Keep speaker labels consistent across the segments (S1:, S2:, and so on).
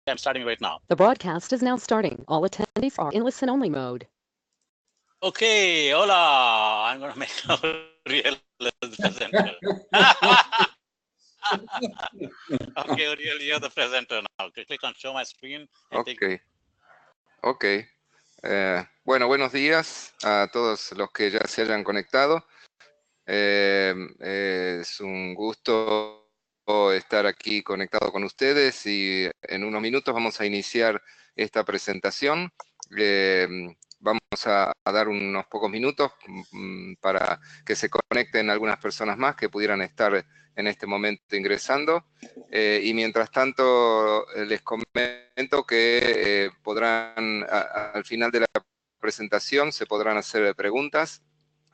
S1: I'm starting right now.
S2: The broadcast is now starting. All attendees are in listen-only mode.
S1: Okay, hola. I'm going to make a real presenter. Okay, Uriel, you're the presenter now. Click on show my screen.
S3: Ok. Bueno, buenos días a todos los que ya se hayan conectado. Es un gusto estar aquí conectado con ustedes y en unos minutos vamos a iniciar esta presentación. Vamos a dar unos pocos minutos para que se conecten algunas personas más que pudieran estar en este momento ingresando. Y mientras tanto les comento que podrán, al final de la presentación se podrán hacer preguntas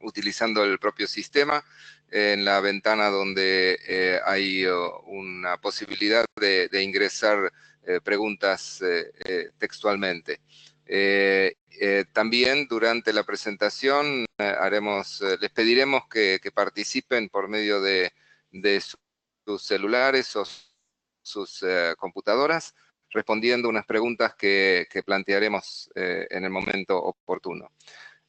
S3: utilizando el propio sistema en la ventana donde hay una posibilidad de ingresar preguntas textualmente. También durante la presentación les pediremos que participen por medio de sus celulares o sus computadoras, respondiendo unas preguntas que plantearemos en el momento oportuno.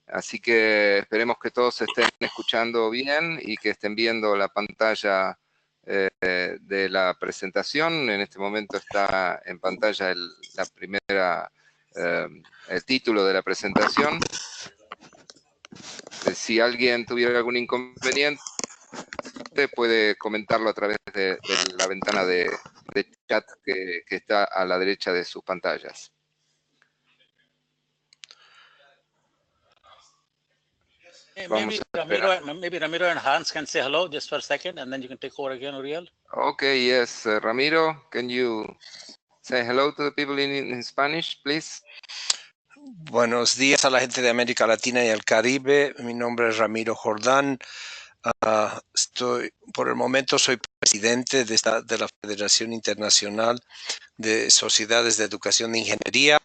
S3: Así que esperemos que todos estén escuchando bien y que estén viendo la pantalla de la presentación. En este momento está en pantalla el título de la presentación. Si alguien tuviera algún inconveniente, puede comentarlo a través de la ventana de chat que está a la derecha de sus pantallas.
S1: Maybe Ramiro and Hans can say hello just for a second, and then you can take over again, Uriel.
S3: Okay, yes. Ramiro, can you say hello to the people in Spanish, please?
S4: Buenos días a la gente de América Latina y el Caribe. Mi nombre es Ramiro Jordán. Por el momento soy presidente de la Federación Internacional de Sociedades de Educación de Ingeniería.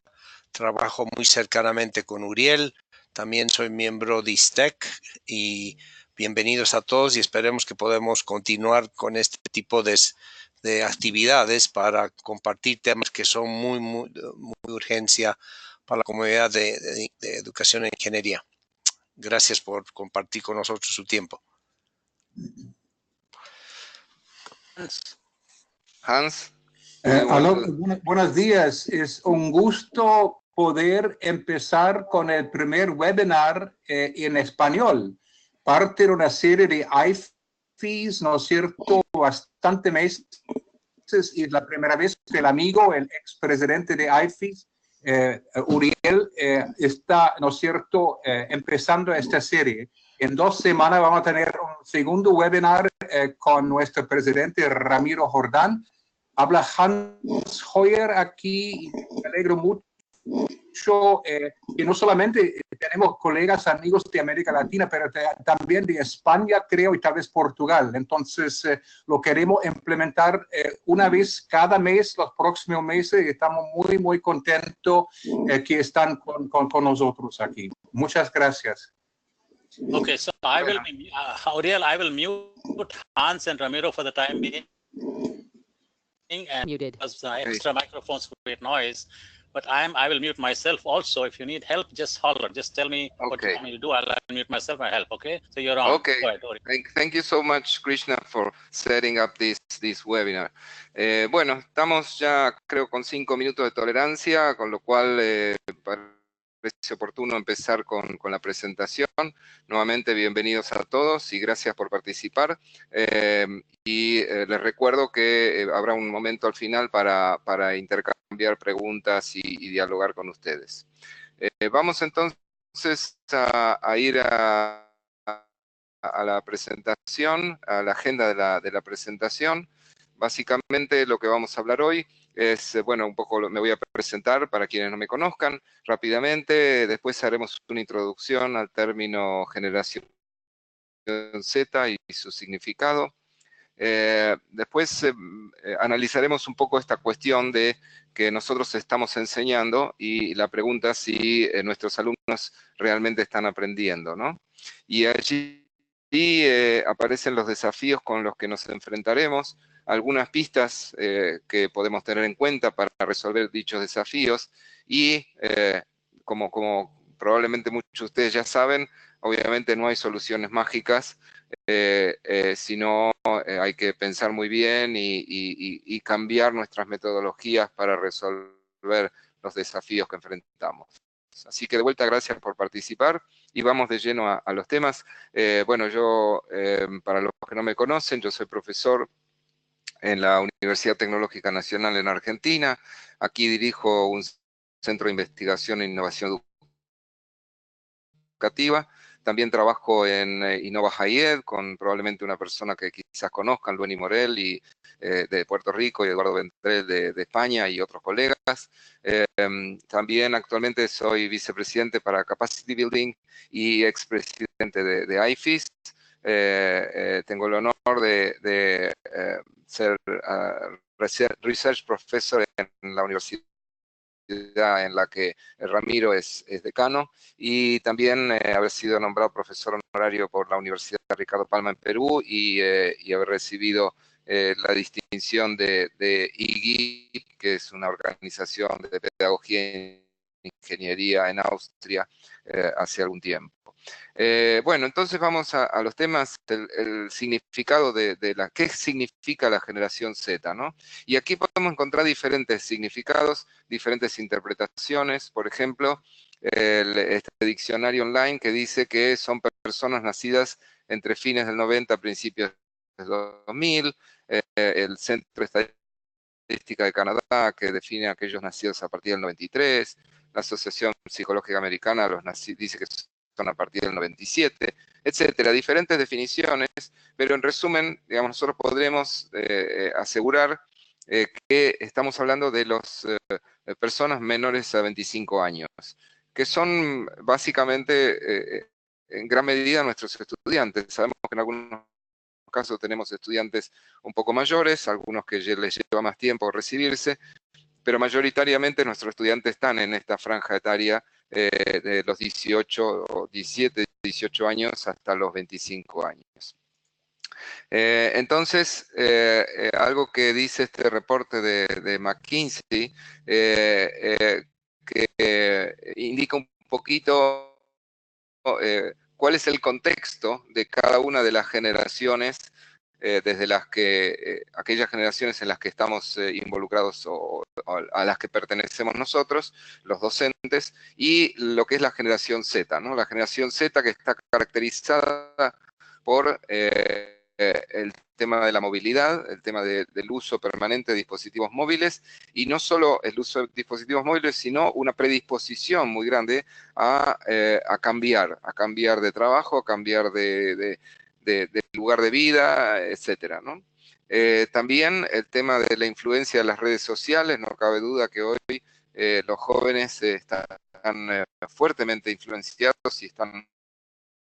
S4: Trabajo muy cercanamente con Uriel. También soy miembro de ISTEC y bienvenidos a todos y esperemos que podamos continuar con este tipo de actividades para compartir temas que son muy urgencia para la comunidad de educación e ingeniería. Gracias por compartir con nosotros su tiempo.
S3: Hans.
S5: Buenos días. Es un gusto poder empezar con el primer webinar en español. Parte de una serie de IFES, ¿no es cierto?, bastante meses, y es la primera vez que el amigo, el expresidente de IFES, Uriel, está, ¿no es cierto?, empezando esta serie. En 2 semanas vamos a tener un segundo webinar con nuestro presidente Ramiro Jordán. Habla Hans Hoyer aquí y me alegro mucho que no solamente tenemos colegas, amigos de América Latina, pero también de España, creo, y tal vez Portugal. Entonces, lo queremos implementar una vez cada mes, los próximos meses, y estamos muy contentos que están con nosotros aquí. Muchas gracias.
S1: Okay, so I will, Uriel, I will mute Hans and Ramiro for the time being. And
S2: Muted.
S1: because extra microphones create noise, but I will mute myself also. If you need help, just holler. Just tell me what you want me to do. I'll mute myself and help. Okay, so you're on.
S3: Okay.
S1: Go ahead,
S3: Thank you so much, Krishna, for setting up this webinar. Bueno, estamos ya creo con 5 minutos de tolerancia, con lo cual parece oportuno empezar con la presentación. Nuevamente, bienvenidos a todos y gracias por participar. Les recuerdo que habrá un momento al final para intercambiar preguntas y dialogar con ustedes. Vamos entonces a ir a la presentación, a la agenda de la presentación. Básicamente lo que vamos a hablar hoy es, bueno, un poco me voy a presentar para quienes no me conozcan rápidamente, después haremos una introducción al término generación Z y su significado. Después analizaremos un poco esta cuestión de que nosotros estamos enseñando y la pregunta si nuestros alumnos realmente están aprendiendo, ¿no? Y allí aparecen los desafíos con los que nos enfrentaremos, algunas pistas que podemos tener en cuenta para resolver dichos desafíos y, como probablemente muchos de ustedes ya saben, obviamente no hay soluciones mágicas, sino hay que pensar muy bien y cambiar nuestras metodologías para resolver los desafíos que enfrentamos. Así que de vuelta, gracias por participar y vamos de lleno a los temas. Bueno, yo, para los que no me conocen, yo soy profesor en la Universidad Tecnológica Nacional en Argentina. Aquí dirijo un centro de investigación e innovación educativa. También trabajo en Innova High Ed con probablemente una persona que quizás conozcan, Lueni Morel, de Puerto Rico, y Eduardo Ventrell de España, y otros colegas. También actualmente soy vicepresidente para Capacity Building y expresidente de IFIS. Tengo el honor de ser Research Professor en la universidad en la que Ramiro es decano, y también haber sido nombrado profesor honorario por la Universidad Ricardo Palma en Perú y haber recibido la distinción de IGIP, que es una organización de pedagogía e ingeniería en Austria, hace algún tiempo. Bueno, entonces vamos a los temas, el significado ¿qué significa la generación Z, ¿no? Y aquí podemos encontrar diferentes significados, diferentes interpretaciones. Por ejemplo, este diccionario online que dice que son personas nacidas entre fines del 90 a principios del 2000, el Centro Estadística de Canadá, que define a aquellos nacidos a partir del 93, la Asociación Psicológica Americana dice que son a partir del 97, etcétera, diferentes definiciones, pero en resumen, digamos, nosotros podremos asegurar que estamos hablando de las personas menores a 25 años, que son básicamente, en gran medida, nuestros estudiantes. Sabemos que en algunos casos tenemos estudiantes un poco mayores, algunos que les lleva más tiempo recibirse, pero mayoritariamente nuestros estudiantes están en esta franja etaria de los 17, 18 años hasta los 25 años. Entonces, algo que dice este reporte de McKinsey, que indica un poquito cuál es el contexto de cada una de las generaciones, desde aquellas generaciones en las que estamos involucrados o a las que pertenecemos nosotros, los docentes, y lo que es la generación Z, ¿no? La generación Z, que está caracterizada por el tema de la movilidad, el tema del uso permanente de dispositivos móviles, y no solo el uso de dispositivos móviles, sino una predisposición muy grande a cambiar de trabajo, a cambiar de lugar de vida, etcétera, ¿no? También el tema de la influencia de las redes sociales, no cabe duda que hoy los jóvenes están fuertemente influenciados y están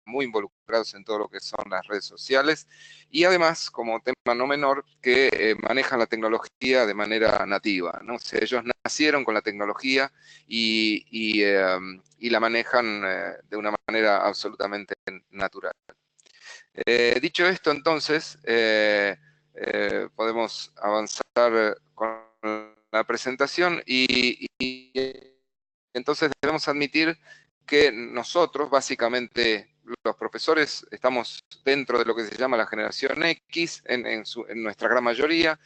S3: muy involucrados en todo lo que son las redes sociales, y además, como tema no menor, que manejan la tecnología de manera nativa, ¿no? O sea, ellos nacieron con la tecnología y la manejan de una manera absolutamente natural. Dicho esto, entonces, podemos avanzar con la presentación y entonces debemos admitir que nosotros, básicamente, los profesores, estamos dentro de lo que se llama la generación X, en nuestra gran mayoría.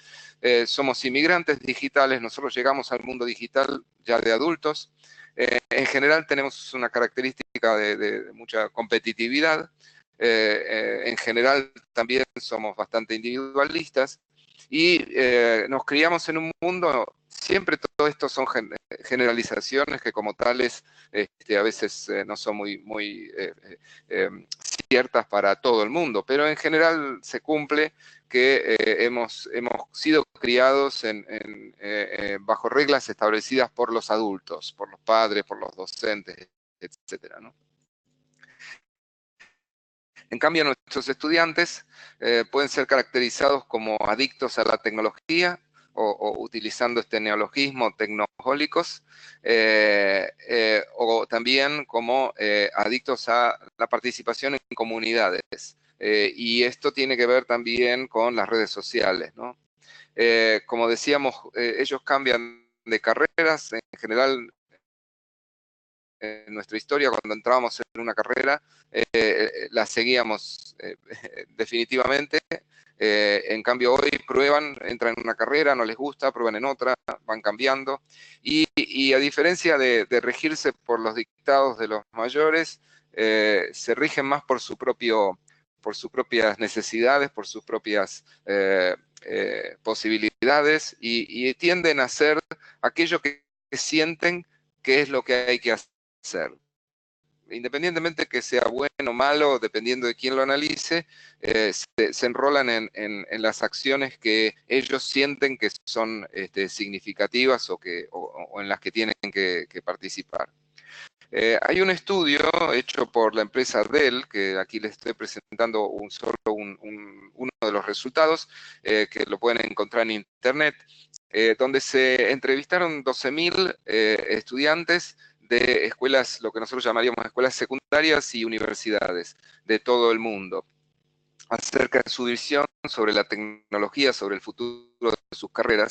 S3: Somos inmigrantes digitales, nosotros llegamos al mundo digital ya de adultos. En general tenemos una característica de mucha competitividad. En general también somos bastante individualistas y nos criamos en un mundo, siempre todo esto son generalizaciones que como tales a veces no son muy ciertas para todo el mundo, pero en general se cumple que hemos sido criados bajo reglas establecidas por los adultos, por los padres, por los docentes, etcétera, ¿no? En cambio, nuestros estudiantes pueden ser caracterizados como adictos a la tecnología o utilizando este neologismo, tecnojólicos, o también como adictos a la participación en comunidades. y esto tiene que ver también con las redes sociales, ¿no? Como decíamos, ellos cambian de carreras. En general, en nuestra historia, cuando entrábamos en una carrera, la seguíamos definitivamente. En cambio, hoy prueban, entran en una carrera, no les gusta, prueban en otra, van cambiando. Y a diferencia de regirse por los dictados de los mayores, se rigen más por sus propias necesidades, por sus propias posibilidades, y tienden a hacer aquello que sienten que es lo que hay que hacer. Independientemente que sea bueno o malo, dependiendo de quién lo analice, se enrolan en las acciones que ellos sienten que son significativas o en las que tienen que participar. Hay un estudio hecho por la empresa Dell, que aquí les estoy presentando uno de los resultados, que lo pueden encontrar en internet, donde se entrevistaron 12.000 estudiantes de escuelas, lo que nosotros llamaríamos escuelas secundarias y universidades de todo el mundo, acerca de su visión sobre la tecnología, sobre el futuro de sus carreras.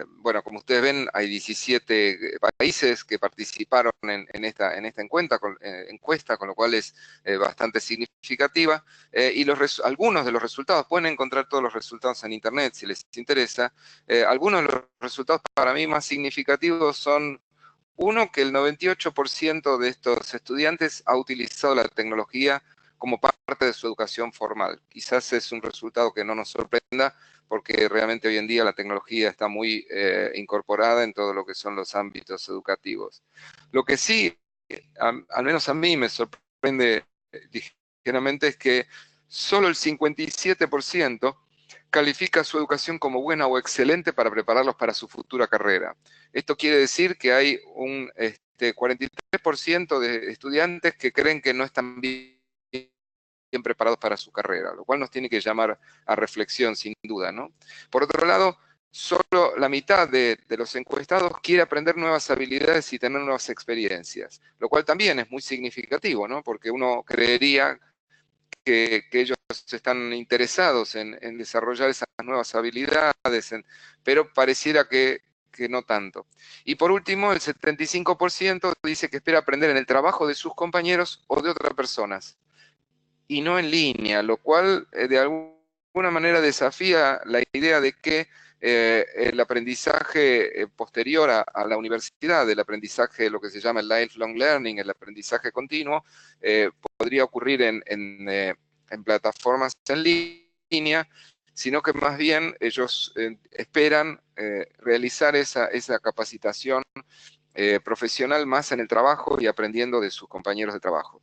S3: Bueno, como ustedes ven, hay 17 países que participaron en esta encuesta, con lo cual es bastante significativa. Y algunos de los resultados, pueden encontrar todos los resultados en internet si les interesa. Algunos de los resultados para mí más significativos son: uno, que el 98% de estos estudiantes ha utilizado la tecnología como parte de su educación formal. Quizás es un resultado que no nos sorprenda, porque realmente hoy en día la tecnología está muy incorporada en todo lo que son los ámbitos educativos. Lo que sí, al menos a mí me sorprende ligeramente, es que solo el 57% califica su educación como buena o excelente para prepararlos para su futura carrera. Esto quiere decir que hay un 43% de estudiantes que creen que no están bien preparados para su carrera, lo cual nos tiene que llamar a reflexión, sin duda, ¿no? Por otro lado, solo la mitad de los encuestados quiere aprender nuevas habilidades y tener nuevas experiencias, lo cual también es muy significativo, ¿no? Porque uno creería que ellos están interesados en desarrollar esas nuevas habilidades, pero pareciera que no tanto. Y por último, el 75% dice que espera aprender en el trabajo de sus compañeros o de otras personas, y no en línea, lo cual de alguna manera desafía la idea de que el aprendizaje posterior a la universidad, el aprendizaje, lo que se llama el lifelong learning, el aprendizaje continuo, podría ocurrir en plataformas en línea, sino que más bien ellos esperan realizar esa capacitación profesional más en el trabajo y aprendiendo de sus compañeros de trabajo.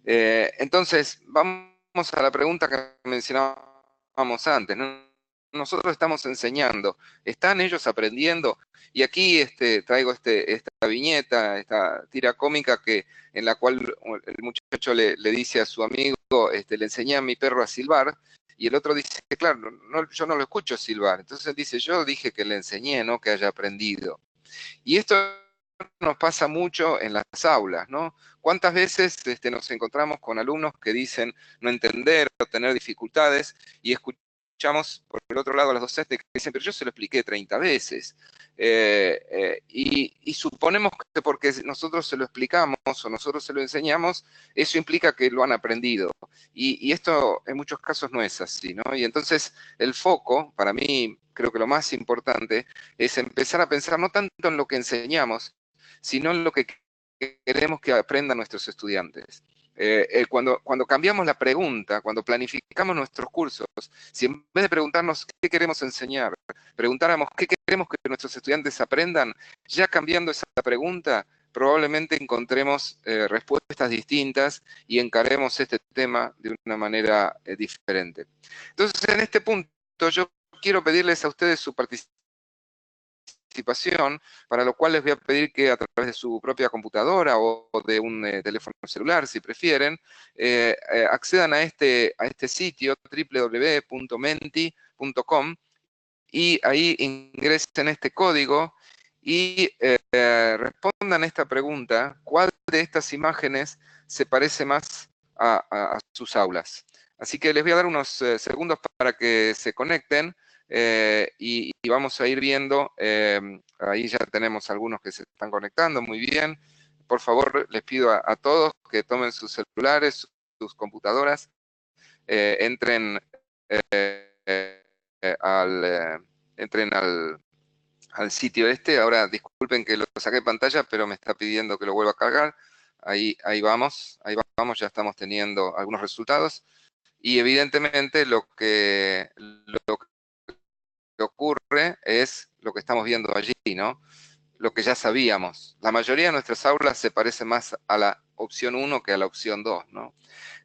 S3: Entonces, vamos a la pregunta que mencionábamos antes, ¿no? Nosotros estamos enseñando, ¿están ellos aprendiendo? Y aquí traigo esta viñeta, esta tira cómica en la cual el muchacho le dice a su amigo, le enseñé a mi perro a silbar, y el otro dice, claro, yo no lo escucho silbar. Entonces él dice, yo dije que le enseñé, no que haya aprendido. Y esto nos pasa mucho en las aulas, ¿no? ¿Cuántas veces nos encontramos con alumnos que dicen no entender o tener dificultades, y escuchamos por el otro lado a los docentes que dicen, pero yo se lo expliqué 30 veces? Y suponemos que porque nosotros se lo explicamos o nosotros se lo enseñamos, eso implica que lo han aprendido. Y esto en muchos casos no es así, ¿no? Y entonces el foco, para mí, creo que lo más importante es empezar a pensar no tanto en lo que enseñamos, sino en lo que queremos que aprendan nuestros estudiantes. Cuando cambiamos la pregunta, cuando planificamos nuestros cursos, si en vez de preguntarnos qué queremos enseñar, preguntáramos qué queremos que nuestros estudiantes aprendan, ya cambiando esa pregunta, probablemente encontremos respuestas distintas y encaremos este tema de una manera diferente. Entonces, en este punto, yo quiero pedirles a ustedes su participación, para lo cual les voy a pedir que a través de su propia computadora o de un teléfono celular, si prefieren, accedan a este sitio www.menti.com, y ahí ingresen este código y respondan esta pregunta: ¿cuál de estas imágenes se parece más a sus aulas? Así que les voy a dar unos segundos para que se conecten y vamos a ir viendo. Ahí ya tenemos algunos que se están conectando, muy bien. Por favor, les pido a todos que tomen sus celulares, sus computadoras, entren al sitio este. Ahora, disculpen que lo saqué de pantalla, pero me está pidiendo que lo vuelva a cargar. Ahí vamos, ya estamos teniendo algunos resultados. Y evidentemente lo que ocurre es lo que estamos viendo allí, ¿no? Lo que ya sabíamos. La mayoría de nuestras aulas se parece más a la opción 1 que a la opción 2, ¿no?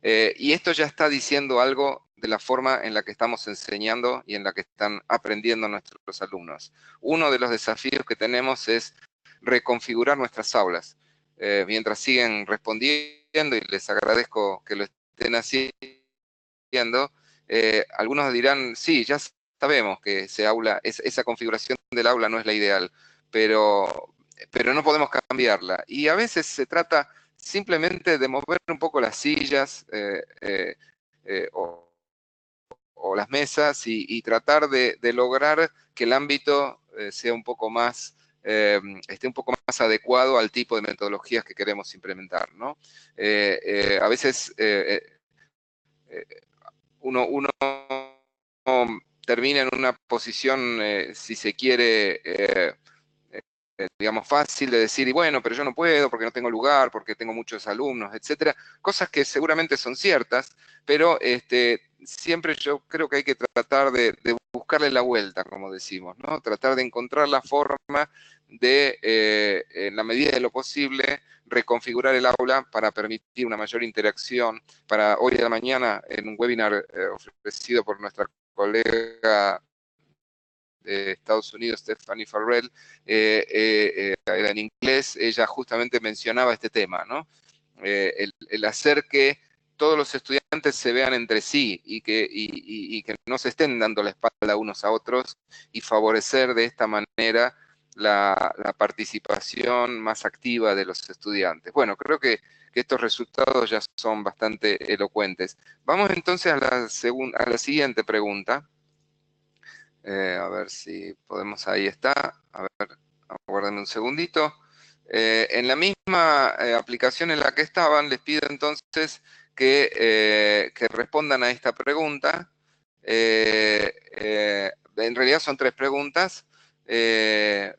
S3: Y esto ya está diciendo algo de la forma en la que estamos enseñando y en la que están aprendiendo nuestros alumnos. Uno de los desafíos que tenemos es reconfigurar nuestras aulas. Mientras siguen respondiendo, y les agradezco que lo estén haciendo, algunos dirán, sí, ya sabemos que esa configuración del aula no es la ideal, pero no podemos cambiarla. Y a veces se trata simplemente de mover un poco las sillas o las mesas y tratar de lograr que el ámbito sea un poco más, esté un poco más adecuado al tipo de metodologías que queremos implementar, ¿no? A veces uno termina en una posición, si se quiere, digamos, fácil de decir, y bueno, pero yo no puedo porque no tengo lugar, porque tengo muchos alumnos, etcétera. Cosas que seguramente son ciertas, pero siempre yo creo que hay que tratar de buscarle la vuelta, como decimos, ¿no? Tratar de encontrar la forma de, en la medida de lo posible, reconfigurar el aula para permitir una mayor interacción. Para hoy de la mañana, en un webinar ofrecido por nuestra colega de Estados Unidos, Stephanie Farrell, era en inglés, ella justamente mencionaba este tema, ¿no? El hacer que todos los estudiantes se vean entre sí y que no se estén dando la espalda unos a otros, y favorecer de esta manera la participación más activa de los estudiantes. Bueno, creo que estos resultados ya son bastante elocuentes. Vamos entonces a la siguiente pregunta. A ver si podemos, ahí está. A ver, aguárdenme un segundito. En la misma aplicación en la que estaban, les pido entonces que respondan a esta pregunta. En realidad son 3 preguntas,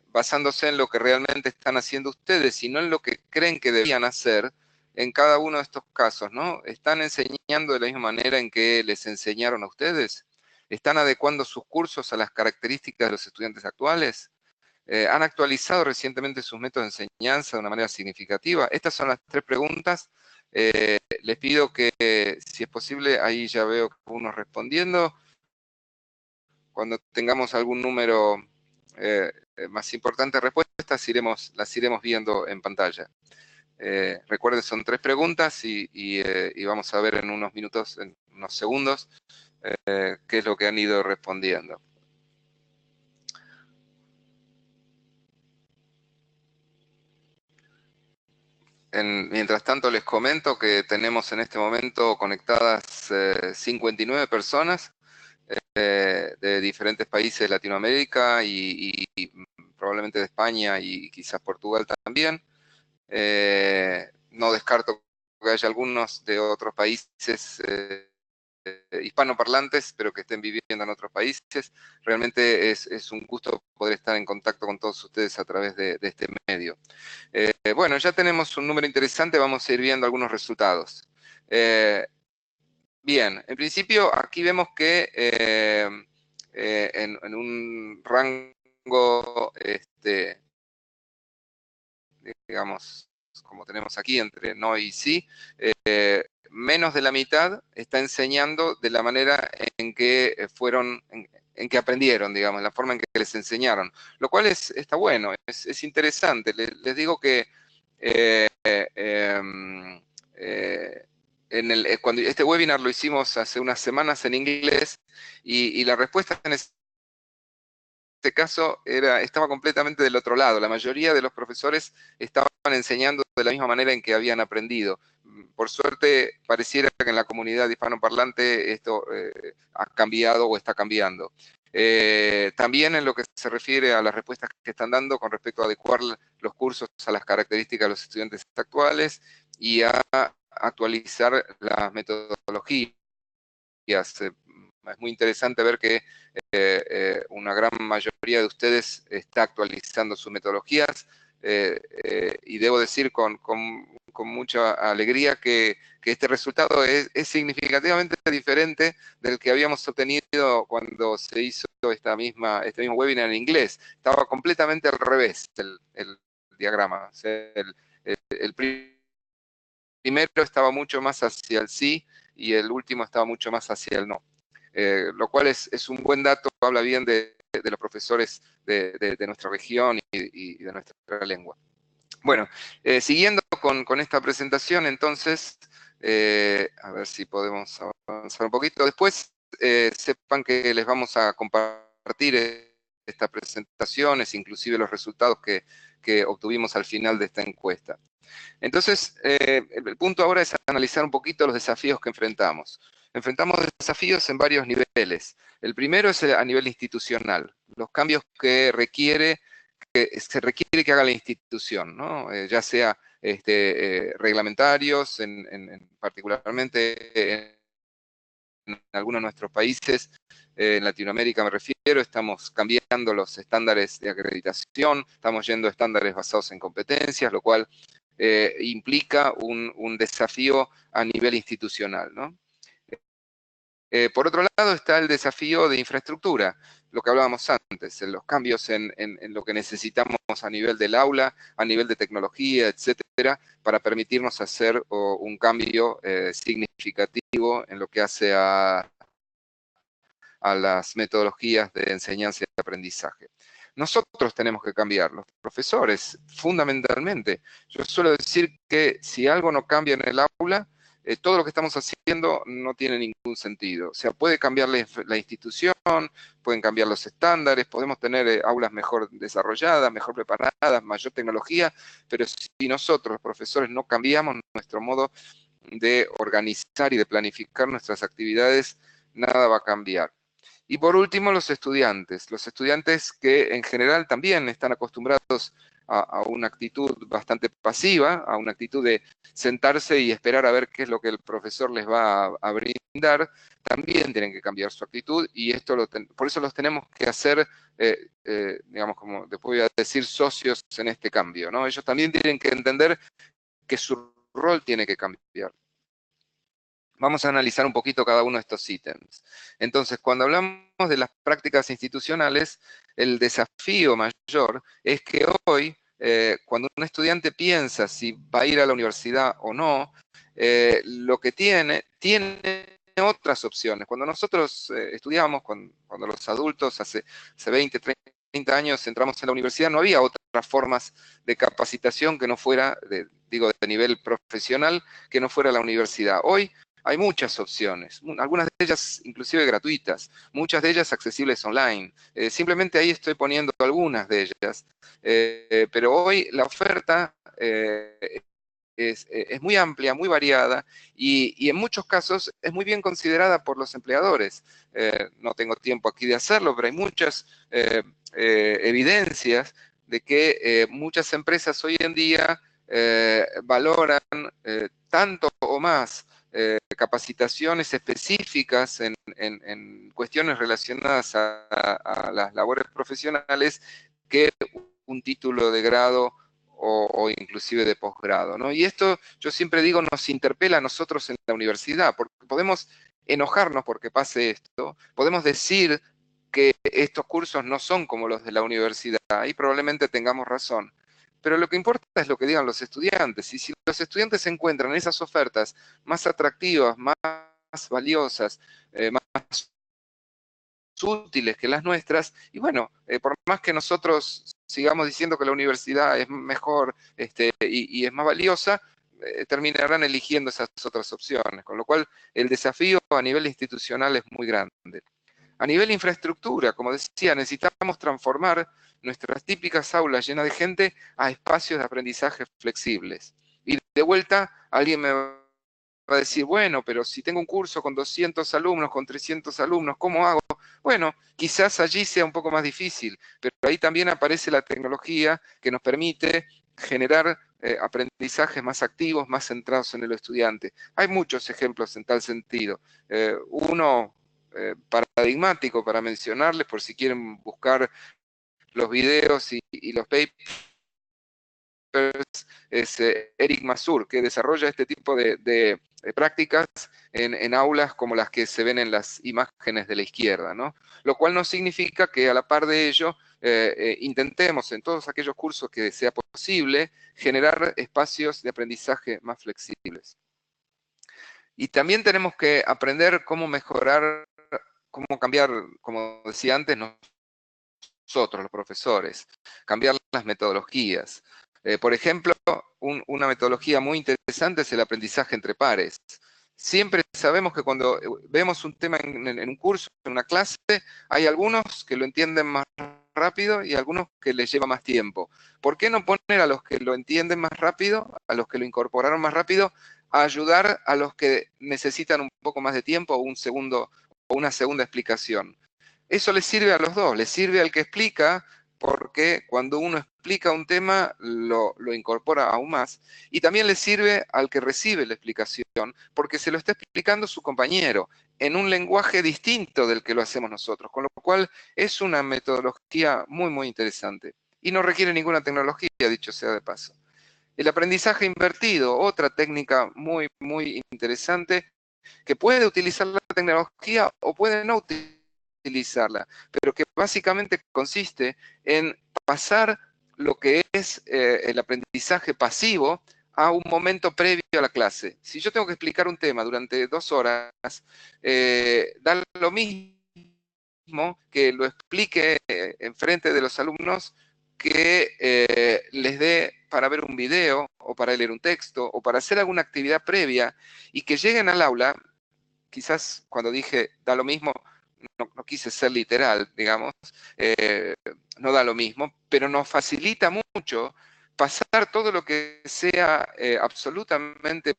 S3: basándose en lo que realmente están haciendo ustedes y no en lo que creen que debían hacer en cada uno de estos casos, ¿no? ¿Están enseñando de la misma manera en que les enseñaron a ustedes? ¿Están adecuando sus cursos a las características de los estudiantes actuales? ¿Han actualizado recientemente sus métodos de enseñanza de una manera significativa? Estas son las 3 preguntas. Les pido que, si es posible, ahí ya veo unos respondiendo. Cuando tengamos algún número más importante de respuestas, las iremos viendo en pantalla. Recuerden, son 3 preguntas y vamos a ver en unos minutos, en unos segundos, qué es lo que han ido respondiendo. Mientras tanto, les comento que tenemos en este momento conectadas 59 personas de diferentes países de Latinoamérica y probablemente de España y quizás Portugal también. No descarto que haya algunos de otros países hispanoparlantes, pero que estén viviendo en otros países. Realmente es un gusto poder estar en contacto con todos ustedes a través de este medio. Bueno, ya tenemos un número interesante, vamos a ir viendo algunos resultados. Bien, en principio aquí vemos que en un rango, digamos, como tenemos aquí, entre no y sí, menos de la mitad está enseñando de la manera en que en que aprendieron, digamos, la forma en que les enseñaron, lo cual está bueno, es interesante. Les digo que cuando este webinar lo hicimos hace unas semanas en inglés, y la respuesta en este este caso estaba completamente del otro lado. La mayoría de los profesores estaban enseñando de la misma manera en que habían aprendido. Por suerte, pareciera que en la comunidad hispanoparlante esto ha cambiado o está cambiando. También en lo que se refiere a las respuestas que están dando con respecto a adecuar los cursos a las características de los estudiantes actuales y a actualizar las metodologías. Es muy interesante ver que una gran mayoría de ustedes está actualizando sus metodologías y debo decir con mucha alegría que este resultado es significativamente diferente del que habíamos obtenido cuando se hizo este mismo webinar en inglés. Estaba completamente al revés el diagrama. O sea, el primero estaba mucho más hacia el sí y el último estaba mucho más hacia el no. Lo cual es un buen dato, habla bien de los profesores de nuestra región y de nuestra lengua. Bueno, siguiendo con esta presentación, entonces, a ver si podemos avanzar un poquito. Después, sepan que les vamos a compartir estas presentaciones, inclusive los resultados que obtuvimos al final de esta encuesta. Entonces, el punto ahora es analizar un poquito los desafíos que enfrentamos. Enfrentamos desafíos en varios niveles. El primero es a nivel institucional, los cambios que se requiere que haga la institución, ¿no? Ya sea reglamentarios, particularmente en algunos de nuestros países, en Latinoamérica me refiero, estamos cambiando los estándares de acreditación, estamos yendo a estándares basados en competencias, lo cual implica un desafío a nivel institucional, ¿no? Por otro lado está el desafío de infraestructura, lo que hablábamos antes, los cambios en lo que necesitamos a nivel del aula, a nivel de tecnología, etcétera, para permitirnos hacer un cambio significativo en lo que hace a las metodologías de enseñanza y aprendizaje. Nosotros tenemos que cambiar, los profesores, fundamentalmente. Yo suelo decir que si algo no cambia en el aula, todo lo que estamos haciendo no tiene ningún sentido. O sea, puede cambiar la institución, pueden cambiar los estándares, podemos tener aulas mejor desarrolladas, mejor preparadas, mayor tecnología, pero si nosotros, los profesores, no cambiamos nuestro modo de organizar y de planificar nuestras actividades, nada va a cambiar. Y por último, los estudiantes que en general también están acostumbrados a una actitud bastante pasiva, a una actitud de sentarse y esperar a ver qué es lo que el profesor les va a brindar, también tienen que cambiar su actitud y por eso los tenemos que hacer, digamos, como después voy a decir, socios en este cambio, ¿no? Ellos también tienen que entender que su rol tiene que cambiar. Vamos a analizar un poquito cada uno de estos ítems. Entonces, cuando hablamos de las prácticas institucionales, el desafío mayor es que hoy, cuando un estudiante piensa si va a ir a la universidad o no, lo que tiene otras opciones. Cuando nosotros estudiamos, cuando los adultos hace 20, 30 años entramos en la universidad, no había otras formas de capacitación que no fuera, de nivel profesional, que no fuera la universidad. Hoy hay muchas opciones, algunas de ellas inclusive gratuitas, muchas de ellas accesibles online. Simplemente ahí estoy poniendo algunas de ellas. Pero hoy la oferta es muy amplia, muy variada y en muchos casos es muy bien considerada por los empleadores. No tengo tiempo aquí de hacerlo, pero hay muchas evidencias de que muchas empresas hoy en día valoran tanto o más capacitaciones específicas en cuestiones relacionadas a las labores profesionales que un título de grado o inclusive de posgrado, ¿no? Y esto, yo siempre digo, nos interpela a nosotros en la universidad, porque podemos enojarnos porque pase esto, podemos decir que estos cursos no son como los de la universidad, y probablemente tengamos razón. Pero lo que importa es lo que digan los estudiantes, y si los estudiantes encuentran esas ofertas más atractivas, más valiosas, más útiles que las nuestras, y bueno, por más que nosotros sigamos diciendo que la universidad es mejor y es más valiosa, terminarán eligiendo esas otras opciones, con lo cual el desafío a nivel institucional es muy grande. A nivel infraestructura, como decía, necesitamos transformar nuestras típicas aulas llenas de gente a espacios de aprendizaje flexibles. Y de vuelta, alguien me va a decir, bueno, pero si tengo un curso con 200 alumnos, con 300 alumnos, ¿cómo hago? Bueno, quizás allí sea un poco más difícil, pero ahí también aparece la tecnología que nos permite generar aprendizajes más activos, más centrados en el estudiante. Hay muchos ejemplos en tal sentido. Uno paradigmático para mencionarles, por si quieren buscar los videos y los papers, es Eric Masur, que desarrolla este tipo de prácticas en aulas como las que se ven en las imágenes de la izquierda, ¿no? Lo cual no significa que a la par de ello intentemos en todos aquellos cursos que sea posible generar espacios de aprendizaje más flexibles. Y también tenemos que aprender cómo mejorar, cómo cambiar, como decía antes, nosotros, los profesores, cambiar las metodologías. Por ejemplo, una metodología muy interesante es el aprendizaje entre pares. Siempre sabemos que cuando vemos un tema en un curso, en una clase, hay algunos que lo entienden más rápido y algunos que les lleva más tiempo. ¿Por qué no poner a los que lo entienden más rápido, a los que lo incorporaron más rápido, a ayudar a los que necesitan un poco más de tiempo o una segunda explicación? Eso le sirve a los dos, le sirve al que explica, porque cuando uno explica un tema, lo incorpora aún más, y también le sirve al que recibe la explicación, porque se lo está explicando su compañero, en un lenguaje distinto del que lo hacemos nosotros, con lo cual es una metodología muy, muy interesante. Y no requiere ninguna tecnología, dicho sea de paso. El aprendizaje invertido, otra técnica muy, muy interesante, que puede utilizar la tecnología o puede no utilizarla, pero que básicamente consiste en pasar lo que es el aprendizaje pasivo a un momento previo a la clase. Si yo tengo que explicar un tema durante 2 horas, da lo mismo que lo explique enfrente de los alumnos que les dé para ver un video o para leer un texto o para hacer alguna actividad previa y que lleguen al aula. Quizás cuando dije da lo mismo, no quise ser literal, digamos, no da lo mismo, pero nos facilita mucho pasar todo lo que sea absolutamente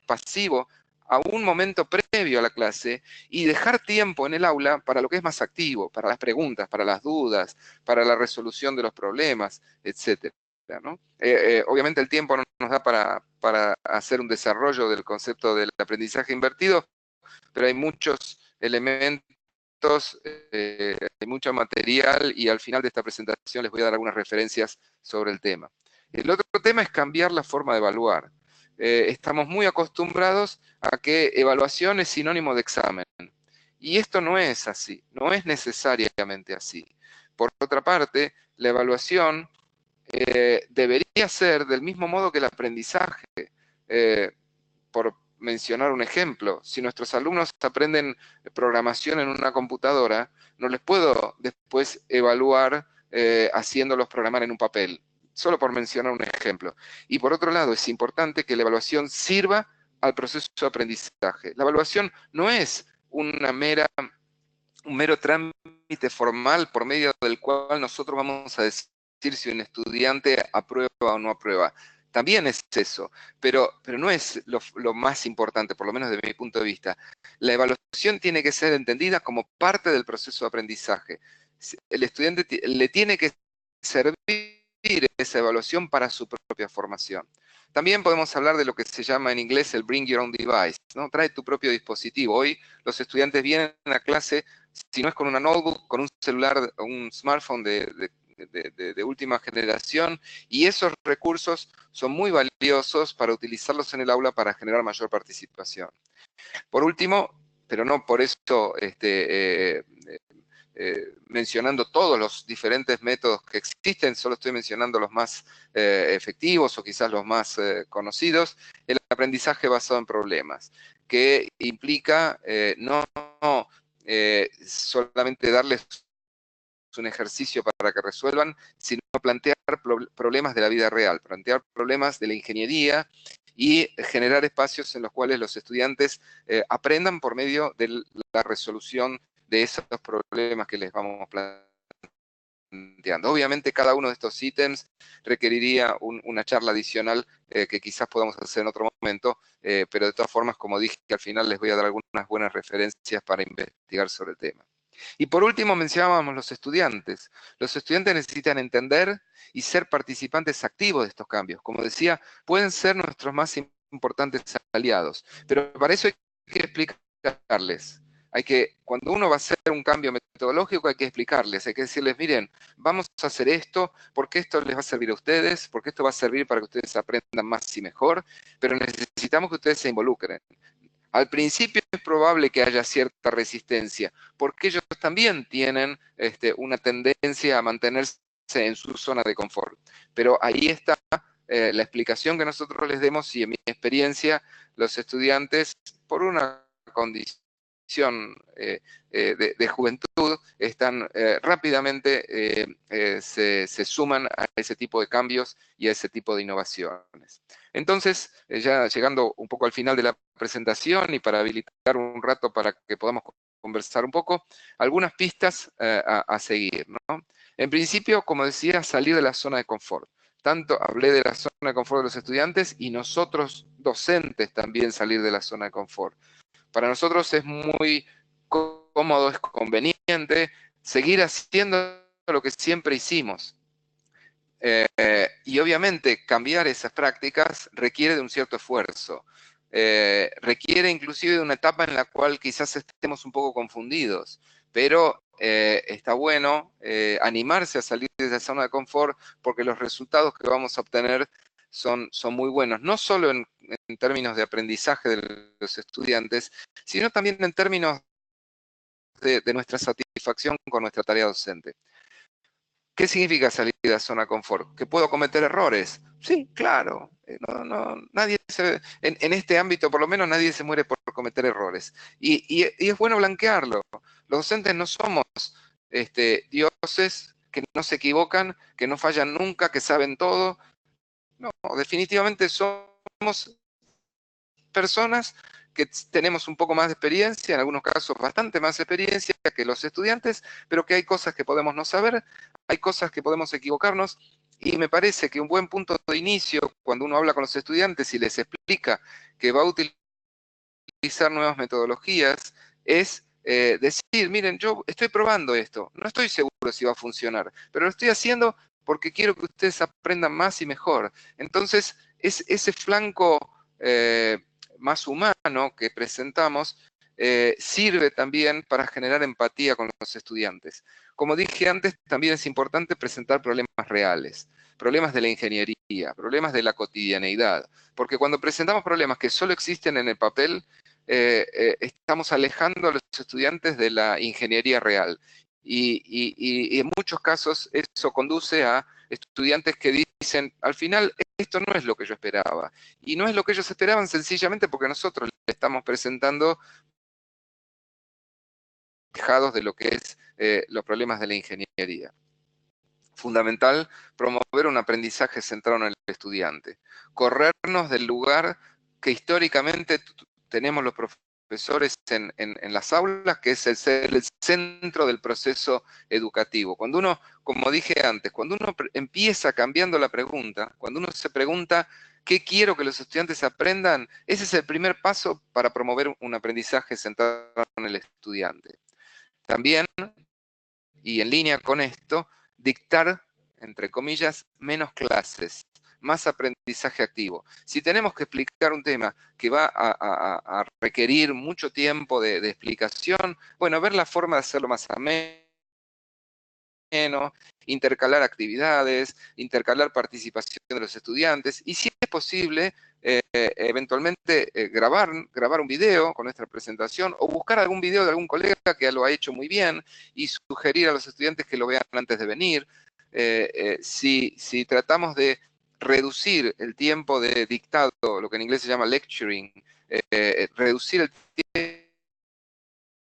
S3: pasivo a un momento previo a la clase y dejar tiempo en el aula para lo que es más activo, para las preguntas, para las dudas, para la resolución de los problemas, etc. ¿no? Obviamente el tiempo no nos da para hacer un desarrollo del concepto del aprendizaje invertido, pero hay muchos elementos, hay mucho material y al final de esta presentación les voy a dar algunas referencias sobre el tema. El otro tema es cambiar la forma de evaluar. Estamos muy acostumbrados a que evaluación es sinónimo de examen. Y esto no es así, no es necesariamente así. Por otra parte, la evaluación debería ser del mismo modo que el aprendizaje. Por mencionar un ejemplo, si nuestros alumnos aprenden programación en una computadora, no les puedo después evaluar haciéndolos programar en un papel, solo por mencionar un ejemplo. Y por otro lado, es importante que la evaluación sirva al proceso de aprendizaje. La evaluación no es un mero trámite formal por medio del cual nosotros vamos a decir si un estudiante aprueba o no aprueba. También es eso, pero no es lo más importante, por lo menos desde mi punto de vista. La evaluación tiene que ser entendida como parte del proceso de aprendizaje. El estudiante le tiene que servir esa evaluación para su propia formación. También podemos hablar de lo que se llama en inglés el bring your own device, ¿no? Trae tu propio dispositivo. Hoy los estudiantes vienen a clase, si no es con una notebook, con un celular o un smartphone de última generación, y esos recursos son muy valiosos para utilizarlos en el aula para generar mayor participación. Por último, pero no por eso mencionando todos los diferentes métodos que existen, solo estoy mencionando los más efectivos o quizás los más conocidos, el aprendizaje basado en problemas, que implica no solamente darles un ejercicio para que resuelvan, sino plantear problemas de la vida real, plantear problemas de la ingeniería y generar espacios en los cuales los estudiantes aprendan por medio de la resolución de esos problemas que les vamos planteando. Obviamente cada uno de estos ítems requeriría una charla adicional que quizás podamos hacer en otro momento, pero de todas formas, como dije, al final les voy a dar algunas buenas referencias para investigar sobre el tema. Y por último mencionábamos los estudiantes. Los estudiantes necesitan entender y ser participantes activos de estos cambios. Como decía, pueden ser nuestros más importantes aliados, pero para eso hay que explicarles. Cuando uno va a hacer un cambio metodológico, hay que explicarles, hay que decirles, miren, vamos a hacer esto, porque esto les va a servir a ustedes, porque esto va a servir para que ustedes aprendan más y mejor, pero necesitamos que ustedes se involucren. Al principio es probable que haya cierta resistencia, porque ellos también tienen una tendencia a mantenerse en su zona de confort. Pero ahí está la explicación que nosotros les demos, y en mi experiencia, los estudiantes, por una condición de juventud, están rápidamente se suman a ese tipo de cambios y a ese tipo de innovaciones. Entonces, ya llegando un poco al final de la presentación y para habilitar un rato para que podamos conversar un poco, algunas pistas a seguir, ¿no? En principio, como decía, salir de la zona de confort. Tanto hablé de la zona de confort de los estudiantes y nosotros, docentes, también salir de la zona de confort. Para nosotros es muy cómodo, es conveniente seguir haciendo lo que siempre hicimos. Y obviamente cambiar esas prácticas requiere de un cierto esfuerzo. Requiere inclusive de una etapa en la cual quizás estemos un poco confundidos, pero está bueno animarse a salir de esa zona de confort, porque los resultados que vamos a obtener son muy buenos, no solo en términos de aprendizaje de los estudiantes, sino también en términos de nuestra satisfacción con nuestra tarea docente. ¿Qué significa salir de la zona de confort? ¿Que puedo cometer errores? Sí, claro. Nadie en este ámbito, por lo menos, nadie se muere por cometer errores. Y es bueno blanquearlo. Los docentes no somos dioses que no se equivocan, que no fallan nunca, que saben todo. No, definitivamente somos personas que tenemos un poco más de experiencia, en algunos casos bastante más experiencia que los estudiantes, pero que hay cosas que podemos no saber, hay cosas que podemos equivocarnos, y me parece que un buen punto de inicio, cuando uno habla con los estudiantes y les explica que va a utilizar nuevas metodologías, es decir, miren, yo estoy probando esto, no estoy seguro si va a funcionar, pero lo estoy haciendo porque quiero que ustedes aprendan más y mejor. Entonces, ese flanco más humano que presentamos sirve también para generar empatía con los estudiantes. Como dije antes, también es importante presentar problemas reales, problemas de la ingeniería, problemas de la cotidianeidad, porque cuando presentamos problemas que solo existen en el papel, estamos alejando a los estudiantes de la ingeniería real. Y en muchos casos eso conduce a estudiantes que dicen, al final, esto no es lo que yo esperaba. Y no es lo que ellos esperaban sencillamente porque nosotros le estamos presentando alejados de lo que es los problemas de la ingeniería. Fundamental, promover un aprendizaje centrado en el estudiante. Corrernos del lugar que históricamente tenemos los profesores en las aulas, que es el centro del proceso educativo. Cuando uno, como dije antes, cuando uno empieza cambiando la pregunta, cuando uno se pregunta ¿qué quiero que los estudiantes aprendan? Ese es el primer paso para promover un aprendizaje centrado en el estudiante. También, y en línea con esto, dictar, entre comillas, menos clases, más aprendizaje activo. Si tenemos que explicar un tema que va a requerir mucho tiempo de explicación, bueno, ver la forma de hacerlo más ameno, intercalar actividades, intercalar participación de los estudiantes, y si es posible, eventualmente grabar un video con nuestra presentación, o buscar algún video de algún colega que lo ha hecho muy bien, y sugerir a los estudiantes que lo vean antes de venir. Si tratamos de reducir el tiempo de dictado, lo que en inglés se llama lecturing, reducir el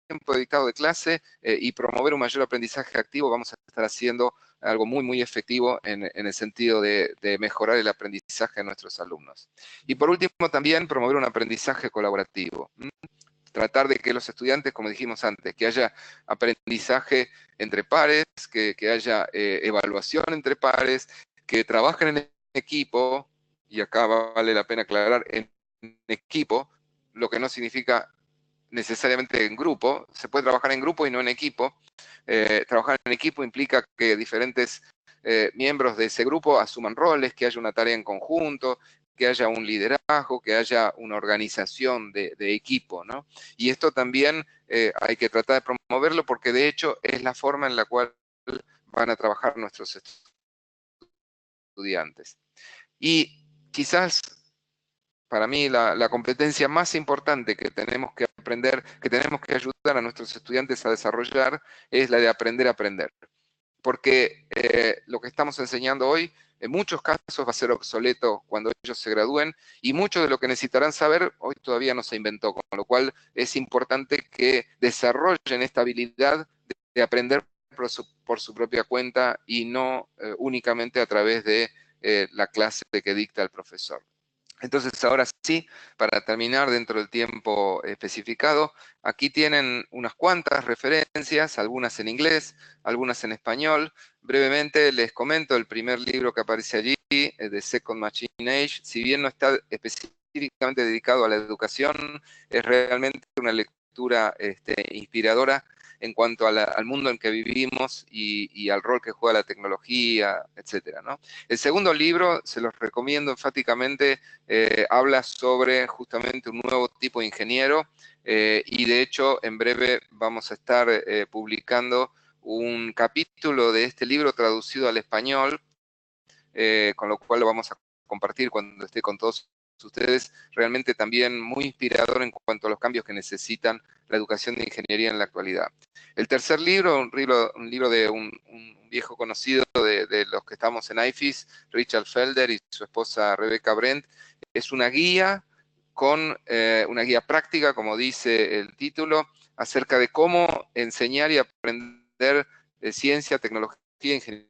S3: tiempo de dictado de clase y promover un mayor aprendizaje activo, vamos a estar haciendo algo muy, muy efectivo en el sentido de mejorar el aprendizaje de nuestros alumnos. Y por último, también promover un aprendizaje colaborativo. Tratar de que los estudiantes, como dijimos antes, que haya aprendizaje entre pares, que haya evaluación entre pares, que trabajen en equipo, y acá vale la pena aclarar, en equipo, lo que no significa necesariamente en grupo, se puede trabajar en grupo y no en equipo. Trabajar en equipo implica que diferentes miembros de ese grupo asuman roles, que haya una tarea en conjunto, que haya un liderazgo, que haya una organización de equipo, ¿no? Y esto también hay que tratar de promoverlo porque de hecho es la forma en la cual van a trabajar nuestros estudiantes. Y quizás para mí la competencia más importante que tenemos que aprender, que tenemos que ayudar a nuestros estudiantes a desarrollar, es la de aprender a aprender. Porque lo que estamos enseñando hoy, en muchos casos va a ser obsoleto cuando ellos se gradúen, y mucho de lo que necesitarán saber hoy todavía no se inventó, con lo cual es importante que desarrollen esta habilidad de aprender por su propia cuenta y no únicamente a través de la clase que dicta el profesor. Entonces, ahora sí, para terminar dentro del tiempo especificado, aquí tienen unas cuantas referencias, algunas en inglés, algunas en español. Brevemente les comento el primer libro que aparece allí, The Second Machine Age. Si bien no está específicamente dedicado a la educación, es realmente una lectura inspiradora en cuanto al mundo en que vivimos y al rol que juega la tecnología, etcétera, ¿no? El segundo libro, se los recomiendo enfáticamente, habla sobre justamente un nuevo tipo de ingeniero y de hecho en breve vamos a estar publicando un capítulo de este libro traducido al español, con lo cual lo vamos a compartir cuando esté con todos ustedes, realmente también muy inspirador en cuanto a los cambios que necesitan la educación de ingeniería en la actualidad. El tercer libro, un libro de un viejo conocido de los que estamos en IFIS, Richard Felder y su esposa Rebecca Brent, es una guía una guía práctica, como dice el título, acerca de cómo enseñar y aprender ciencia, tecnología, ingeniería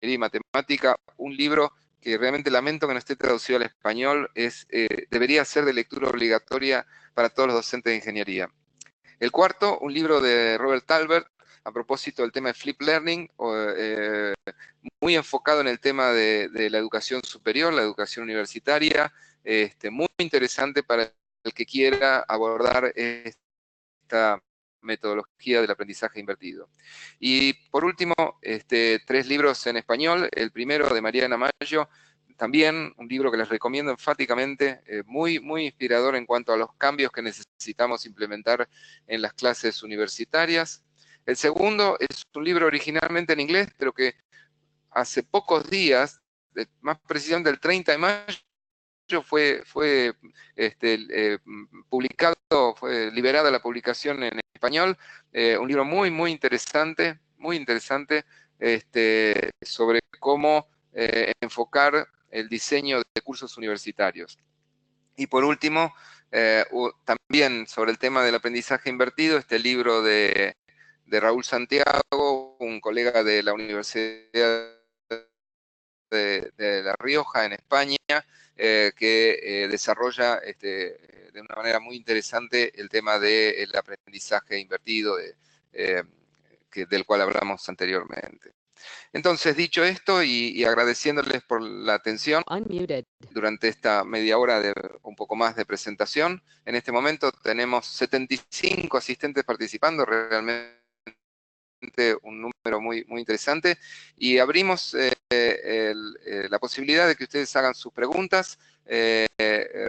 S3: y matemática, un libro que realmente lamento que no esté traducido al español, debería ser de lectura obligatoria para todos los docentes de ingeniería. El cuarto, un libro de Robert Talbert, a propósito del tema de Flip Learning, muy enfocado en el tema de la educación superior, la educación universitaria, muy interesante para el que quiera abordar esta metodología del aprendizaje invertido. Y por último, 3 libros en español. El primero de Mariana Maggio, también un libro que les recomiendo enfáticamente, muy, muy inspirador en cuanto a los cambios que necesitamos implementar en las clases universitarias. El segundo es un libro originalmente en inglés, pero que hace pocos días, más precisamente el 30 de mayo, fue publicado, fue liberada la publicación en español, un libro muy, muy interesante sobre cómo enfocar el diseño de cursos universitarios. Y por último, también sobre el tema del aprendizaje invertido, este libro de Raúl Santiago, un colega de la Universidad de La Rioja, en España, que desarrolla de una manera muy interesante el tema del aprendizaje invertido, del cual hablamos anteriormente. Entonces, dicho esto y agradeciéndoles por la atención
S2: Unmuted.
S3: durante esta media hora un poco más de presentación, en este momento tenemos 75 asistentes participando, realmente un número muy, muy interesante, y abrimos la posibilidad de que ustedes hagan sus preguntas.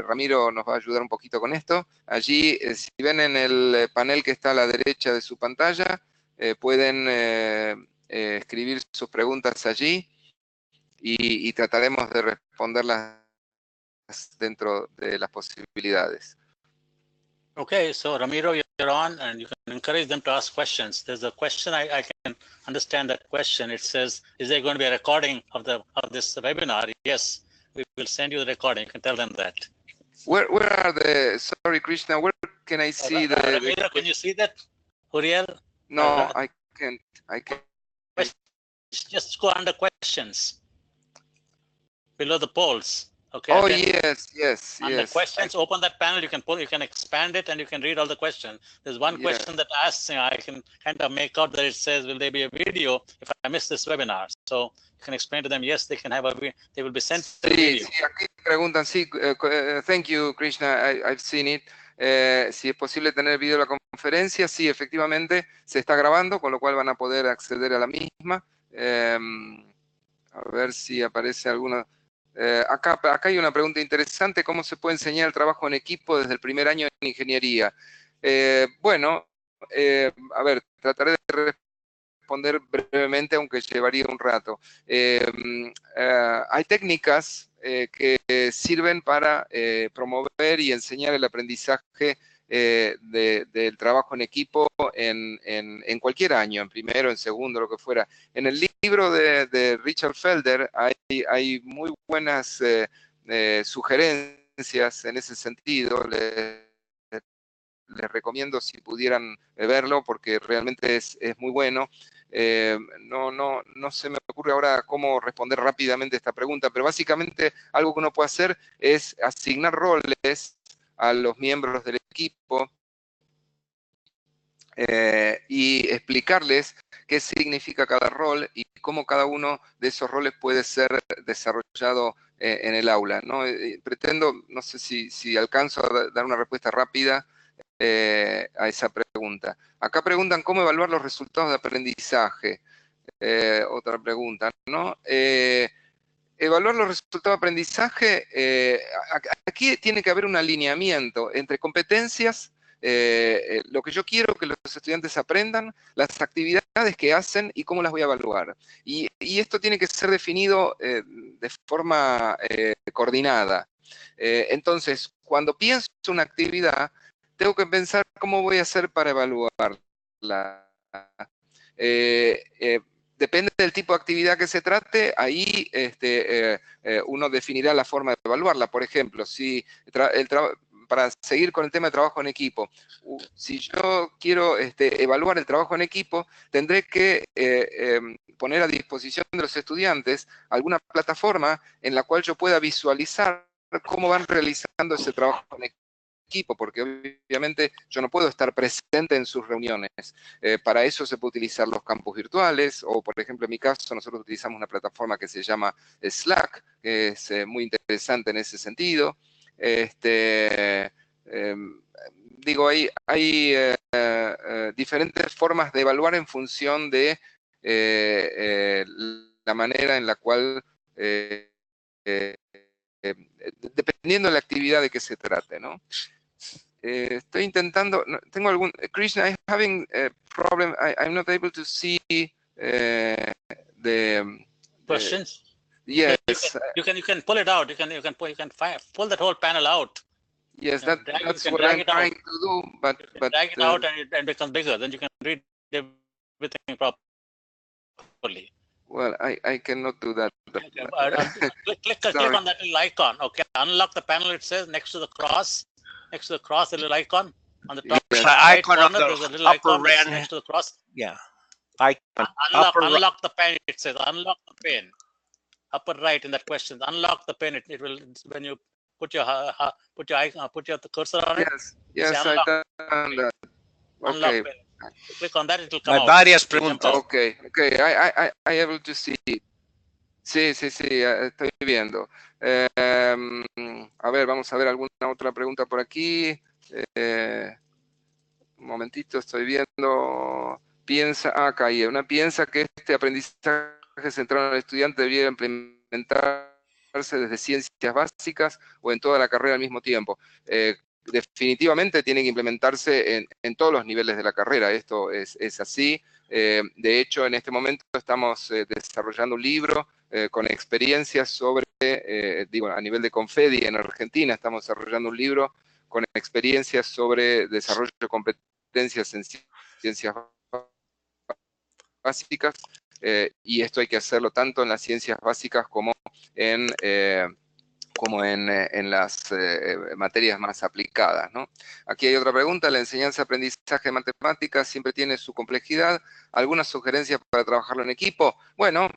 S3: Ramiro nos va a ayudar un poquito con esto. Allí, si ven en el panel que está a la derecha de su pantalla, pueden escribir sus preguntas allí y trataremos de responderlas dentro de las posibilidades.
S1: Okay, so Ramiro, you're on, and you can encourage them to ask questions. There's a question, I can understand that question. It says, is there going to be a recording of this webinar? Yes, we will send you the recording. You can tell them that.
S3: Where are the, sorry, Krishna, where can I see
S1: Ramiro, can you see that? Uriel?
S3: No, I can't.
S1: just go under questions below the polls. Okay.
S3: Oh,
S1: again,
S3: yes.
S1: under questions, open that panel. You can expand it, and you can read all the questions. There's one
S3: Yeah.
S1: question that asks. I can kind of make out that it says, "Will there be a video if I miss this webinar?" So you can explain to them, yes, they can have they will be sent a
S3: Sí,
S1: video.
S3: sí, aquí preguntan, sí, thank you, Krishna, I've seen it. Si es posible tener video de la conferencia, sí, efectivamente se está grabando, con lo cual van a poder acceder a la misma. A ver si aparece alguna. Acá hay una pregunta interesante, ¿cómo se puede enseñar el trabajo en equipo desde el primer año en ingeniería? Bueno, a ver, trataré de responder brevemente, aunque llevaría un rato. Hay técnicas que sirven para promover y enseñar el aprendizaje del trabajo en equipo en cualquier año, en primero, en segundo, lo que fuera. En el libro de Richard Felder hay muy buenas sugerencias en ese sentido. Les recomiendo si pudieran verlo porque realmente es muy bueno. No se me ocurre ahora cómo responder rápidamente esta pregunta, pero básicamente algo que uno puede hacer es asignar roles a los miembros del equipo y explicarles qué significa cada rol y cómo cada uno de esos roles puede ser desarrollado en el aula, ¿no? Pretendo, no sé si alcanzo a dar una respuesta rápida a esa pregunta. Acá preguntan cómo evaluar los resultados de aprendizaje. Otra pregunta, ¿no? Evaluar los resultados de aprendizaje, aquí tiene que haber un alineamiento entre competencias, lo que yo quiero que los estudiantes aprendan, las actividades que hacen y cómo las voy a evaluar. Y esto tiene que ser definido de forma coordinada. Entonces, cuando pienso una actividad, tengo que pensar cómo voy a hacer para evaluarla. Depende del tipo de actividad que se trate, ahí uno definirá la forma de evaluarla. Por ejemplo, si para seguir con el tema de trabajo en equipo, si yo quiero evaluar el trabajo en equipo, tendré que poner a disposición de los estudiantes alguna plataforma en la cual yo pueda visualizar cómo van realizando ese trabajo en equipo, porque obviamente yo no puedo estar presente en sus reuniones. Para eso se puede utilizar los campus virtuales, o por ejemplo en mi caso nosotros utilizamos una plataforma que se llama Slack, que es muy interesante en ese sentido. Digo, hay diferentes formas de evaluar en función de la manera en la cual dependiendo de la actividad de que se trate, ¿no? Estoy intentando, tengo algún, Krishna, I'm having a problem, I'm not able to see the
S1: Questions?
S3: Yes.
S1: You can pull it out. You can pull that whole panel out.
S3: Yes, that's what
S1: drag
S3: I'm trying to do, but
S1: drag it out and it becomes bigger. Then you can read everything properly.
S3: Well, I cannot do that.
S1: Click on that little icon. Okay, unlock the panel. It says next to the cross, the little icon on the top.
S3: Yes.
S1: Right
S4: Icon
S1: corner,
S4: on the
S1: there's a little
S4: upper
S1: icon
S4: right.
S1: next to the cross.
S4: Yeah. Icon.
S1: Unlock the pen. It says unlock the pen. Upper right in that question. Unlock the pen. It will, when you put your icon, put your cursor on it.
S3: Yes, I've done that.
S1: Unlock
S3: Okay.
S1: pen. Click on that. It will come
S4: Hay
S1: out.
S4: varias
S1: It'll jump
S4: preguntas.
S1: out.
S3: Okay, I able to see. Sí, estoy viendo. A ver, vamos a ver alguna otra pregunta por aquí. Un momentito, estoy viendo. Acá hay una piensa que este aprendizaje centrado en el estudiante debería implementarse desde ciencias básicas o en toda la carrera al mismo tiempo. Definitivamente tiene que implementarse en todos los niveles de la carrera, esto es así. De hecho, en este momento estamos desarrollando un libro con experiencias sobre, a nivel de Confedi en Argentina, estamos desarrollando un libro con experiencias sobre desarrollo de competencias en ciencias básicas, y esto hay que hacerlo tanto en las ciencias básicas como en como en las materias más aplicadas, ¿no? Aquí hay otra pregunta. La enseñanza-aprendizaje de matemáticas siempre tiene su complejidad. ¿Alguna sugerencia para trabajarlo en equipo? Bueno,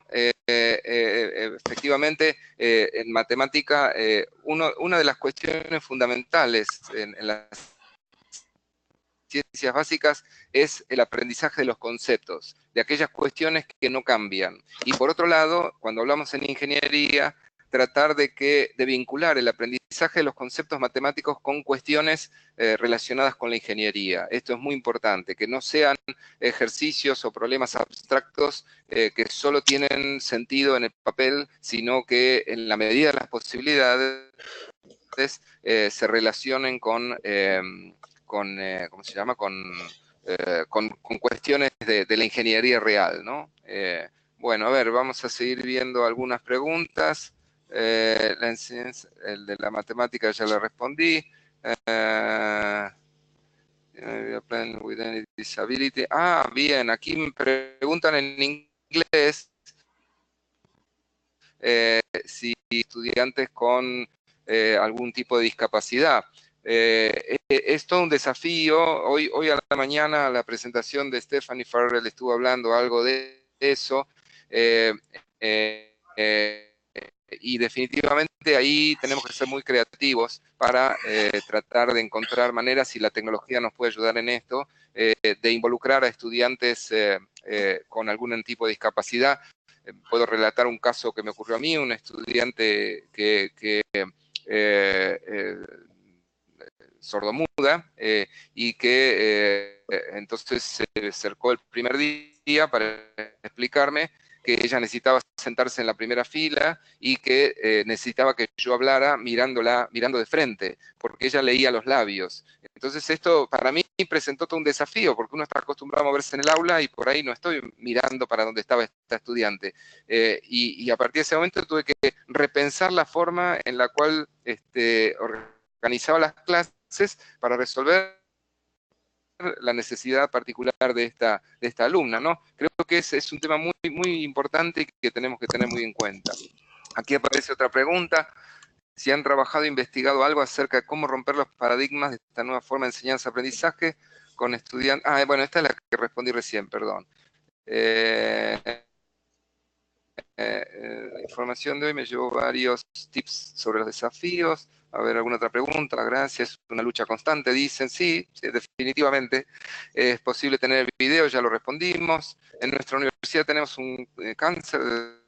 S3: efectivamente, en matemática, una de las cuestiones fundamentales en las ciencias básicas es el aprendizaje de los conceptos, de aquellas cuestiones que no cambian. Y por otro lado, cuando hablamos en ingeniería, tratar de vincular el aprendizaje de los conceptos matemáticos con cuestiones relacionadas con la ingeniería. Esto es muy importante, que no sean ejercicios o problemas abstractos que solo tienen sentido en el papel, sino que en la medida de las posibilidades se relacionen con ¿cómo se llama? Con cuestiones de la ingeniería real, ¿no? Bueno, a ver, vamos a seguir viendo algunas preguntas. La enseñanza, el de la matemática ya le respondí. With any disability. Ah, bien, aquí me preguntan en inglés si estudiantes con algún tipo de discapacidad. Es todo un desafío. Hoy a la mañana la presentación de Stephanie Farrell estuvo hablando algo de eso. Y definitivamente ahí tenemos que ser muy creativos para tratar de encontrar maneras, si la tecnología nos puede ayudar en esto, de involucrar a estudiantes con algún tipo de discapacidad. Puedo relatar un caso que me ocurrió a mí, un estudiante que sordomuda, y que entonces se acercó el primer día para explicarme que ella necesitaba sentarse en la primera fila y que necesitaba que yo hablara mirando de frente, porque ella leía los labios. Entonces esto para mí presentó todo un desafío, porque uno está acostumbrado a moverse en el aula y por ahí no estoy mirando para donde estaba esta estudiante. Y a partir de ese momento tuve que repensar la forma en la cual organizaba las clases para resolver la necesidad particular de esta alumna, ¿no? Creo que es un tema muy, muy importante y que tenemos que tener muy en cuenta. Aquí aparece otra pregunta. Si han trabajado e investigado algo acerca de cómo romper los paradigmas de esta nueva forma de enseñanza-aprendizaje con estudiantes. Ah, bueno, esta es la que respondí recién, perdón. La información de hoy me llevó varios tips sobre los desafíos. A ver, alguna otra pregunta. Gracias. Es una lucha constante, dicen. Sí, definitivamente. Es posible tener el video, ya lo respondimos. En nuestra universidad tenemos un cáncer de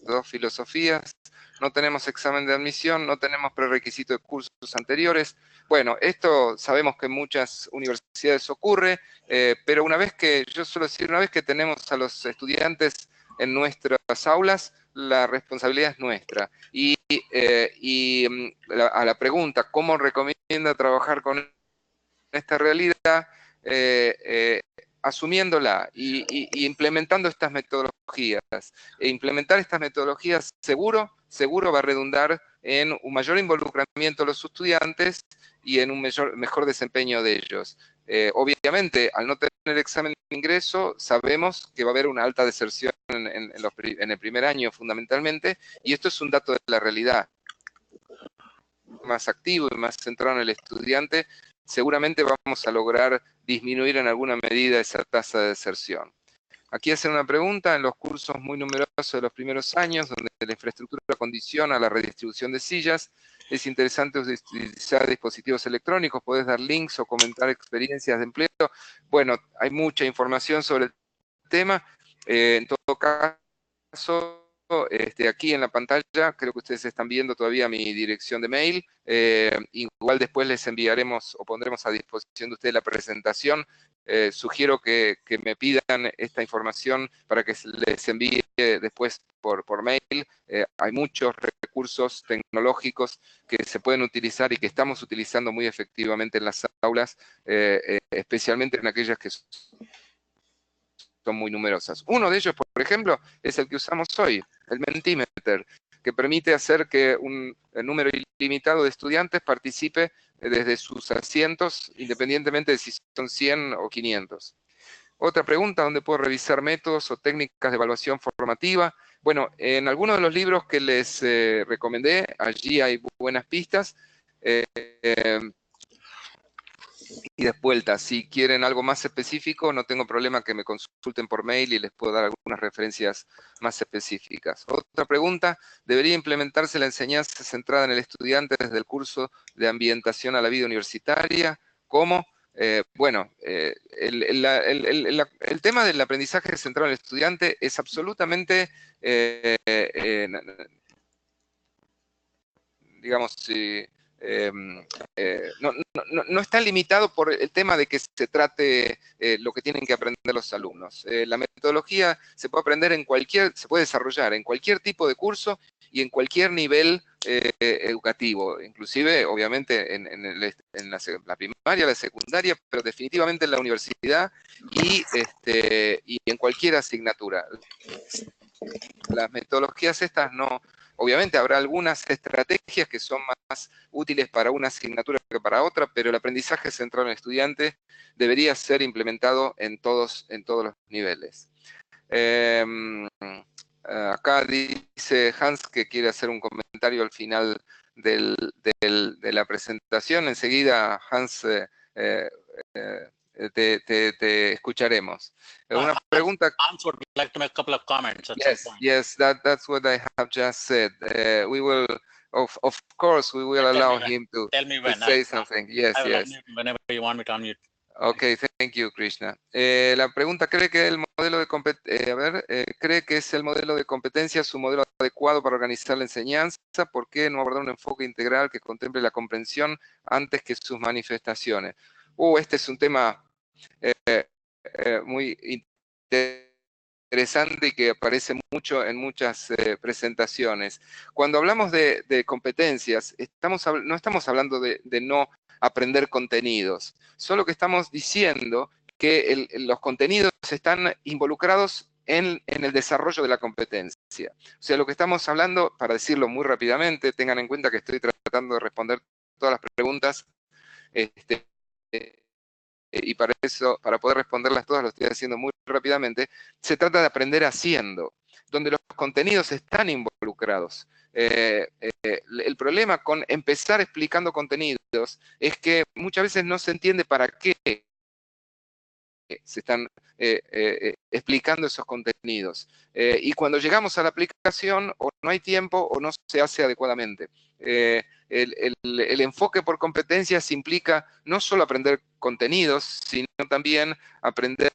S3: 2 filosofías. No tenemos examen de admisión, no tenemos prerequisito de cursos anteriores. Bueno, esto sabemos que en muchas universidades ocurre, pero una vez que tenemos a los estudiantes en nuestras aulas, la responsabilidad es nuestra. Y a la pregunta, ¿cómo recomienda trabajar con esta realidad? Asumiéndola y implementando estas metodologías. Implementar estas metodologías seguro va a redundar en un mayor involucramiento de los estudiantes y en un mejor desempeño de ellos. Obviamente, al no tener examen de ingreso, sabemos que va a haber una alta deserción en el primer año fundamentalmente, y esto es un dato de la realidad. Más activo y más centrado en el estudiante, seguramente vamos a lograr disminuir en alguna medida esa tasa de deserción. Aquí hacen una pregunta: en los cursos muy numerosos de los primeros años, donde la infraestructura condiciona la redistribución de sillas, es interesante utilizar dispositivos electrónicos. ¿Podés dar links o comentar experiencias de empleo? Bueno, hay mucha información sobre el tema. En todo caso, aquí en la pantalla, creo que ustedes están viendo todavía mi dirección de mail. Igual después les enviaremos o pondremos a disposición de ustedes la presentación. Sugiero que me pidan esta información para que les envíe después por mail. Hay muchos recursos tecnológicos que se pueden utilizar y que estamos utilizando muy efectivamente en las aulas, especialmente en aquellas que son muy numerosas. Uno de ellos, por ejemplo, es el que usamos hoy, el Mentimeter, que permite hacer que un número ilimitado de estudiantes participe desde sus asientos, independientemente de si son 100 o 500. Otra pregunta: ¿dónde puedo revisar métodos o técnicas de evaluación formativa? Bueno, en algunos de los libros que les recomendé, allí hay buenas pistas. Y de vuelta, si quieren algo más específico, no tengo problema que me consulten por mail y les puedo dar algunas referencias más específicas. Otra pregunta, ¿debería implementarse la enseñanza centrada en el estudiante desde el curso de ambientación a la vida universitaria? ¿Cómo? Bueno, el tema del aprendizaje centrado en el estudiante es absolutamente, digamos, no está limitado por el tema de que se trate lo que tienen que aprender los alumnos. La metodología se puede aprender se puede desarrollar en cualquier tipo de curso y en cualquier nivel educativo, inclusive, obviamente, en la primaria, la secundaria, pero definitivamente en la universidad y en cualquier asignatura. Las metodologías estas no... Obviamente habrá algunas estrategias que son más útiles para una asignatura que para otra, pero el aprendizaje centrado en el estudiante debería ser implementado en todos los niveles. Acá dice Hans que quiere hacer un comentario al final de la presentación. Enseguida, Hans, te escucharemos. Una pregunta.
S1: Hans would like to make a couple of comments at some point.
S3: Yes, that's what I have just said. We will, of course, we will allow him to say something. Yes,
S1: I will
S3: yes.
S1: unmute whenever you want me to unmute.
S3: Okay, thank you, Krishna. La pregunta, ¿cree que el modelo de cree que es el modelo de competencia su modelo adecuado para organizar la enseñanza? ¿Por qué no abordar un enfoque integral que contemple la comprensión antes que sus manifestaciones? Este es un tema muy interesante y que aparece mucho en muchas presentaciones. Cuando hablamos de competencias, no estamos hablando de no aprender contenidos, solo que estamos diciendo que los contenidos están involucrados en el desarrollo de la competencia. O sea, lo que estamos hablando, para decirlo muy rápidamente, tengan en cuenta que estoy tratando de responder todas las preguntas, y para eso, para poder responderlas todas, lo estoy haciendo muy rápidamente. Se trata de aprender haciendo, donde los contenidos están involucrados. El problema con empezar explicando contenidos es que muchas veces no se entiende para qué se están explicando esos contenidos. Y cuando llegamos a la aplicación, o no hay tiempo o no se hace adecuadamente. El enfoque por competencias implica no solo aprender contenidos, sino también aprender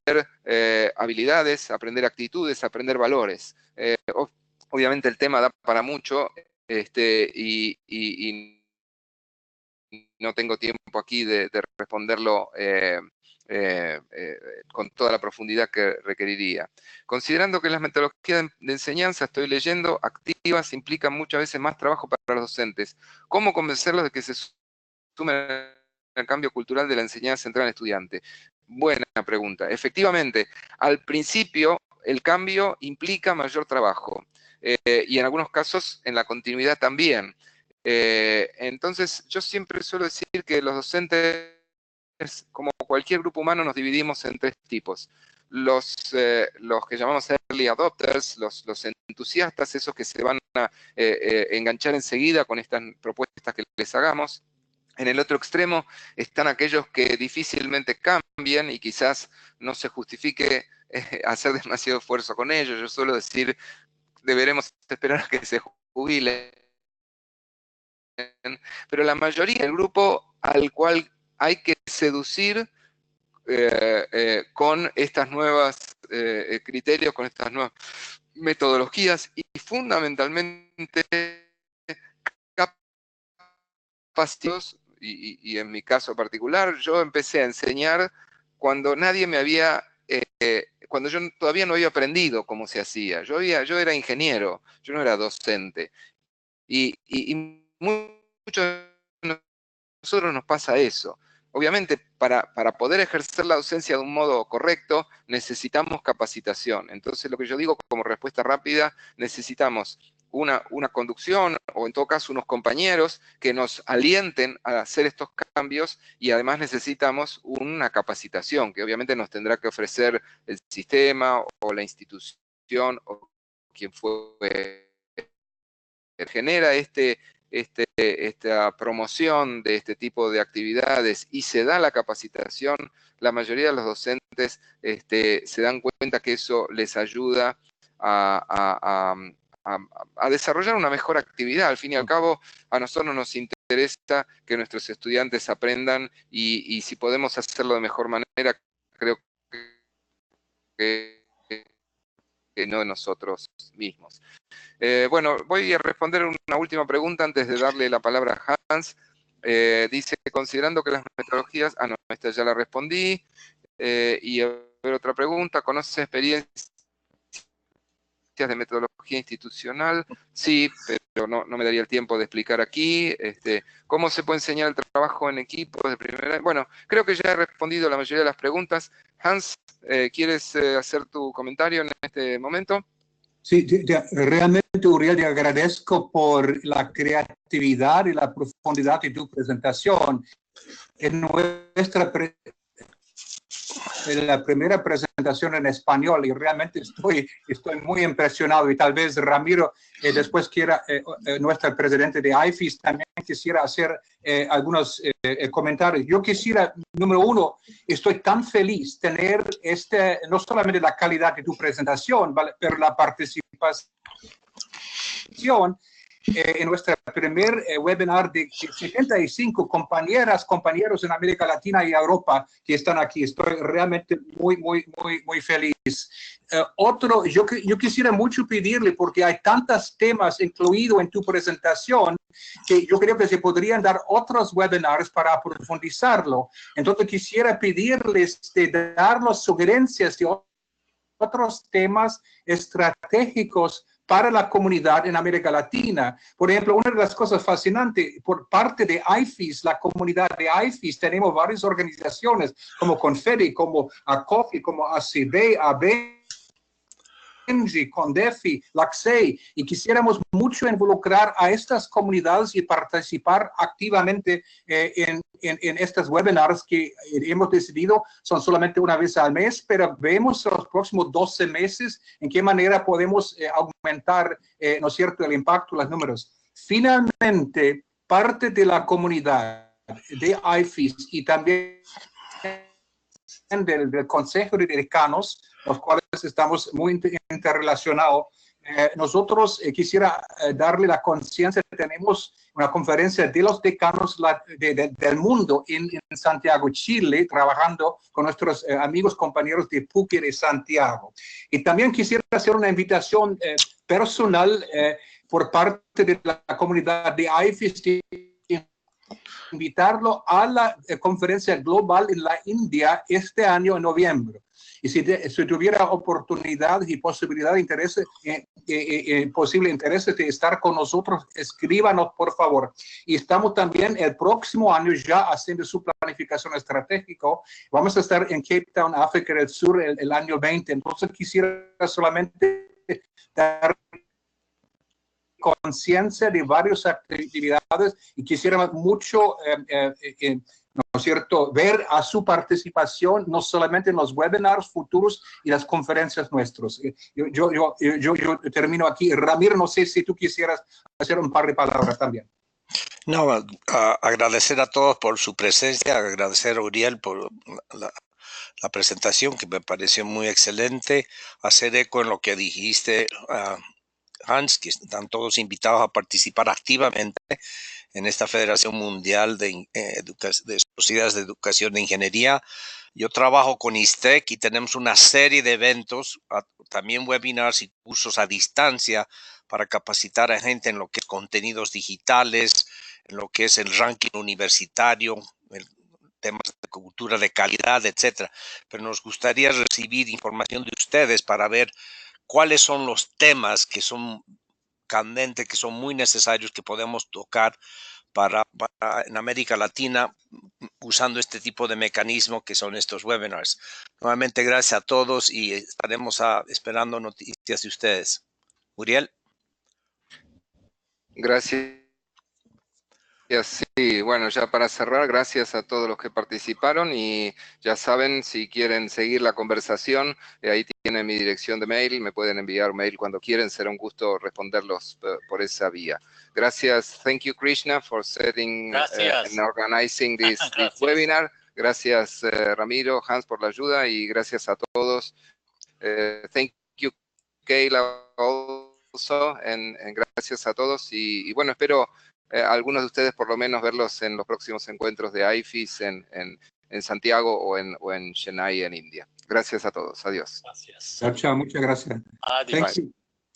S3: habilidades, aprender actitudes, aprender valores. Obviamente el tema da para mucho, y no tengo tiempo aquí de responderlo con toda la profundidad que requeriría. Considerando que las metodologías de enseñanza, estoy leyendo, activas, implican muchas veces más trabajo para los docentes. ¿Cómo convencerlos de que se sumen al cambio cultural de la enseñanza centrada en el estudiante? Buena pregunta. Efectivamente, al principio el cambio implica mayor trabajo, y en algunos casos en la continuidad también. Entonces, yo siempre suelo decir que los docentes, como cualquier grupo humano, nos dividimos en tres tipos. Los que llamamos early adopters, los entusiastas, esos que se van a enganchar enseguida con estas propuestas que les hagamos. En el otro extremo están aquellos que difícilmente cambian y quizás no se justifique hacer demasiado esfuerzo con ellos. Yo suelo decir, deberemos esperar a que se jubilen. Pero la mayoría del grupo al cual hay que seducir con estas nuevas criterios, con estas nuevas metodologías y fundamentalmente capacidades. Y en mi caso particular, yo empecé a enseñar cuando nadie me había, cuando yo todavía no había aprendido cómo se hacía. Yo era ingeniero, yo no era docente. Y muchos de nosotros nos pasa eso. Obviamente, para poder ejercer la docencia de un modo correcto, necesitamos capacitación. Entonces, lo que yo digo como respuesta rápida, necesitamos una conducción, o en todo caso unos compañeros que nos alienten a hacer estos cambios, y además necesitamos una capacitación que obviamente nos tendrá que ofrecer el sistema o la institución o quien fue, genera esta promoción de este tipo de actividades y se da la capacitación, la mayoría de los docentes se dan cuenta que eso les ayuda a desarrollar una mejor actividad. Al fin y al cabo, a nosotros nos interesa que nuestros estudiantes aprendan y si podemos hacerlo de mejor manera, creo que no nosotros mismos. Bueno, voy a responder una última pregunta antes de darle la palabra a Hans. Dice, considerando que las metodologías... no, esta ya la respondí. Y a ver, otra pregunta, ¿conoces experiencias de metodología institucional? Sí, pero no me daría el tiempo de explicar aquí. ¿Cómo se puede enseñar el trabajo en equipo de primera? Bueno, creo que ya he respondido la mayoría de las preguntas. Hans, ¿quieres hacer tu comentario en este momento?
S5: Sí, realmente, Uriel, te agradezco por la creatividad y la profundidad de tu presentación. En la primera presentación en español y realmente estoy muy impresionado y tal vez Ramiro después quiera, nuestro presidente de IFES también quisiera hacer algunos comentarios. Yo quisiera, número uno, estoy tan feliz tener no solamente la calidad de tu presentación, ¿vale?, pero la participación en nuestro primer webinar de 75 compañeros en América Latina y Europa que están aquí. Estoy realmente muy feliz. Yo quisiera mucho pedirle, porque hay tantos temas incluidos en tu presentación, que yo creo que se podrían dar otros webinars para profundizarlo. Entonces quisiera pedirles de darnos sugerencias de otros temas estratégicos para la comunidad en América Latina. Por ejemplo, una de las cosas fascinantes, por parte de IFES, la comunidad de IFES, tenemos varias organizaciones como Confedi, como ACOFI, como ACB, CONDEFI, LACSEI, y quisiéramos mucho involucrar a estas comunidades y participar activamente en estos webinars que hemos decidido son solamente una vez al mes, pero vemos los próximos 12 meses en qué manera podemos aumentar, ¿no es cierto?, el impacto, los números. Finalmente, parte de la comunidad de IFES y también del Consejo de Decanos, los cuales estamos muy interrelacionados. Nosotros quisiera darle la conciencia que tenemos una conferencia de los decanos del mundo en Santiago, Chile, trabajando con nuestros amigos, compañeros de PUC de Santiago. Y también quisiera hacer una invitación personal por parte de la comunidad de IFES, invitarlo a la conferencia global en la India este año en noviembre. Y si tuviera oportunidad y posibilidad de interés, posible interés de estar con nosotros, escríbanos, por favor. Y estamos también el próximo año ya haciendo su planificación estratégica. Vamos a estar en Cape Town, África del Sur, el año 20. Entonces quisiera solamente dar conciencia de varias actividades y quisiéramos mucho, ¿no es cierto?, ver a su participación no solamente en los webinars futuros y las conferencias nuestros. Yo termino aquí. Ramiro, no sé si tú quisieras hacer un par de palabras también.
S4: No, agradecer a todos por su presencia, agradecer a Uriel por la presentación, que me pareció muy excelente, hacer eco en lo que dijiste, Hans, que están todos invitados a participar activamente en esta Federación Mundial de Sociedades de Educación de Ingeniería. Yo trabajo con ISTEC y tenemos una serie de eventos, también webinars y cursos a distancia para capacitar a gente en lo que es contenidos digitales, en lo que es el ranking universitario, temas de cultura de calidad, etcétera. Pero nos gustaría recibir información de ustedes para ver cuáles son los temas que son candentes, que son muy necesarios, que podemos tocar para en América Latina usando este tipo de mecanismo que son estos webinars. Nuevamente, gracias a todos y estaremos esperando noticias de ustedes. Uriel.
S3: Gracias, Sí, bueno, ya para cerrar, gracias a todos los que participaron y ya saben, si quieren seguir la conversación, ahí tienen mi dirección de mail, me pueden enviar mail cuando quieren, será un gusto responderlos por esa vía. Gracias, thank you Krishna for setting
S1: Gracias.
S3: and organizing this
S1: Gracias.
S3: webinar. Gracias Ramiro, Hans por la ayuda y gracias a todos. Thank you Kayla also, and gracias a todos y bueno, espero algunos de ustedes por lo menos verlos en los próximos encuentros de IFIS en Santiago o en Chennai, en India. Gracias a todos. Adiós.
S1: Gracias.
S5: Chao, chao. Muchas gracias.
S1: Adiós.
S5: Thank you.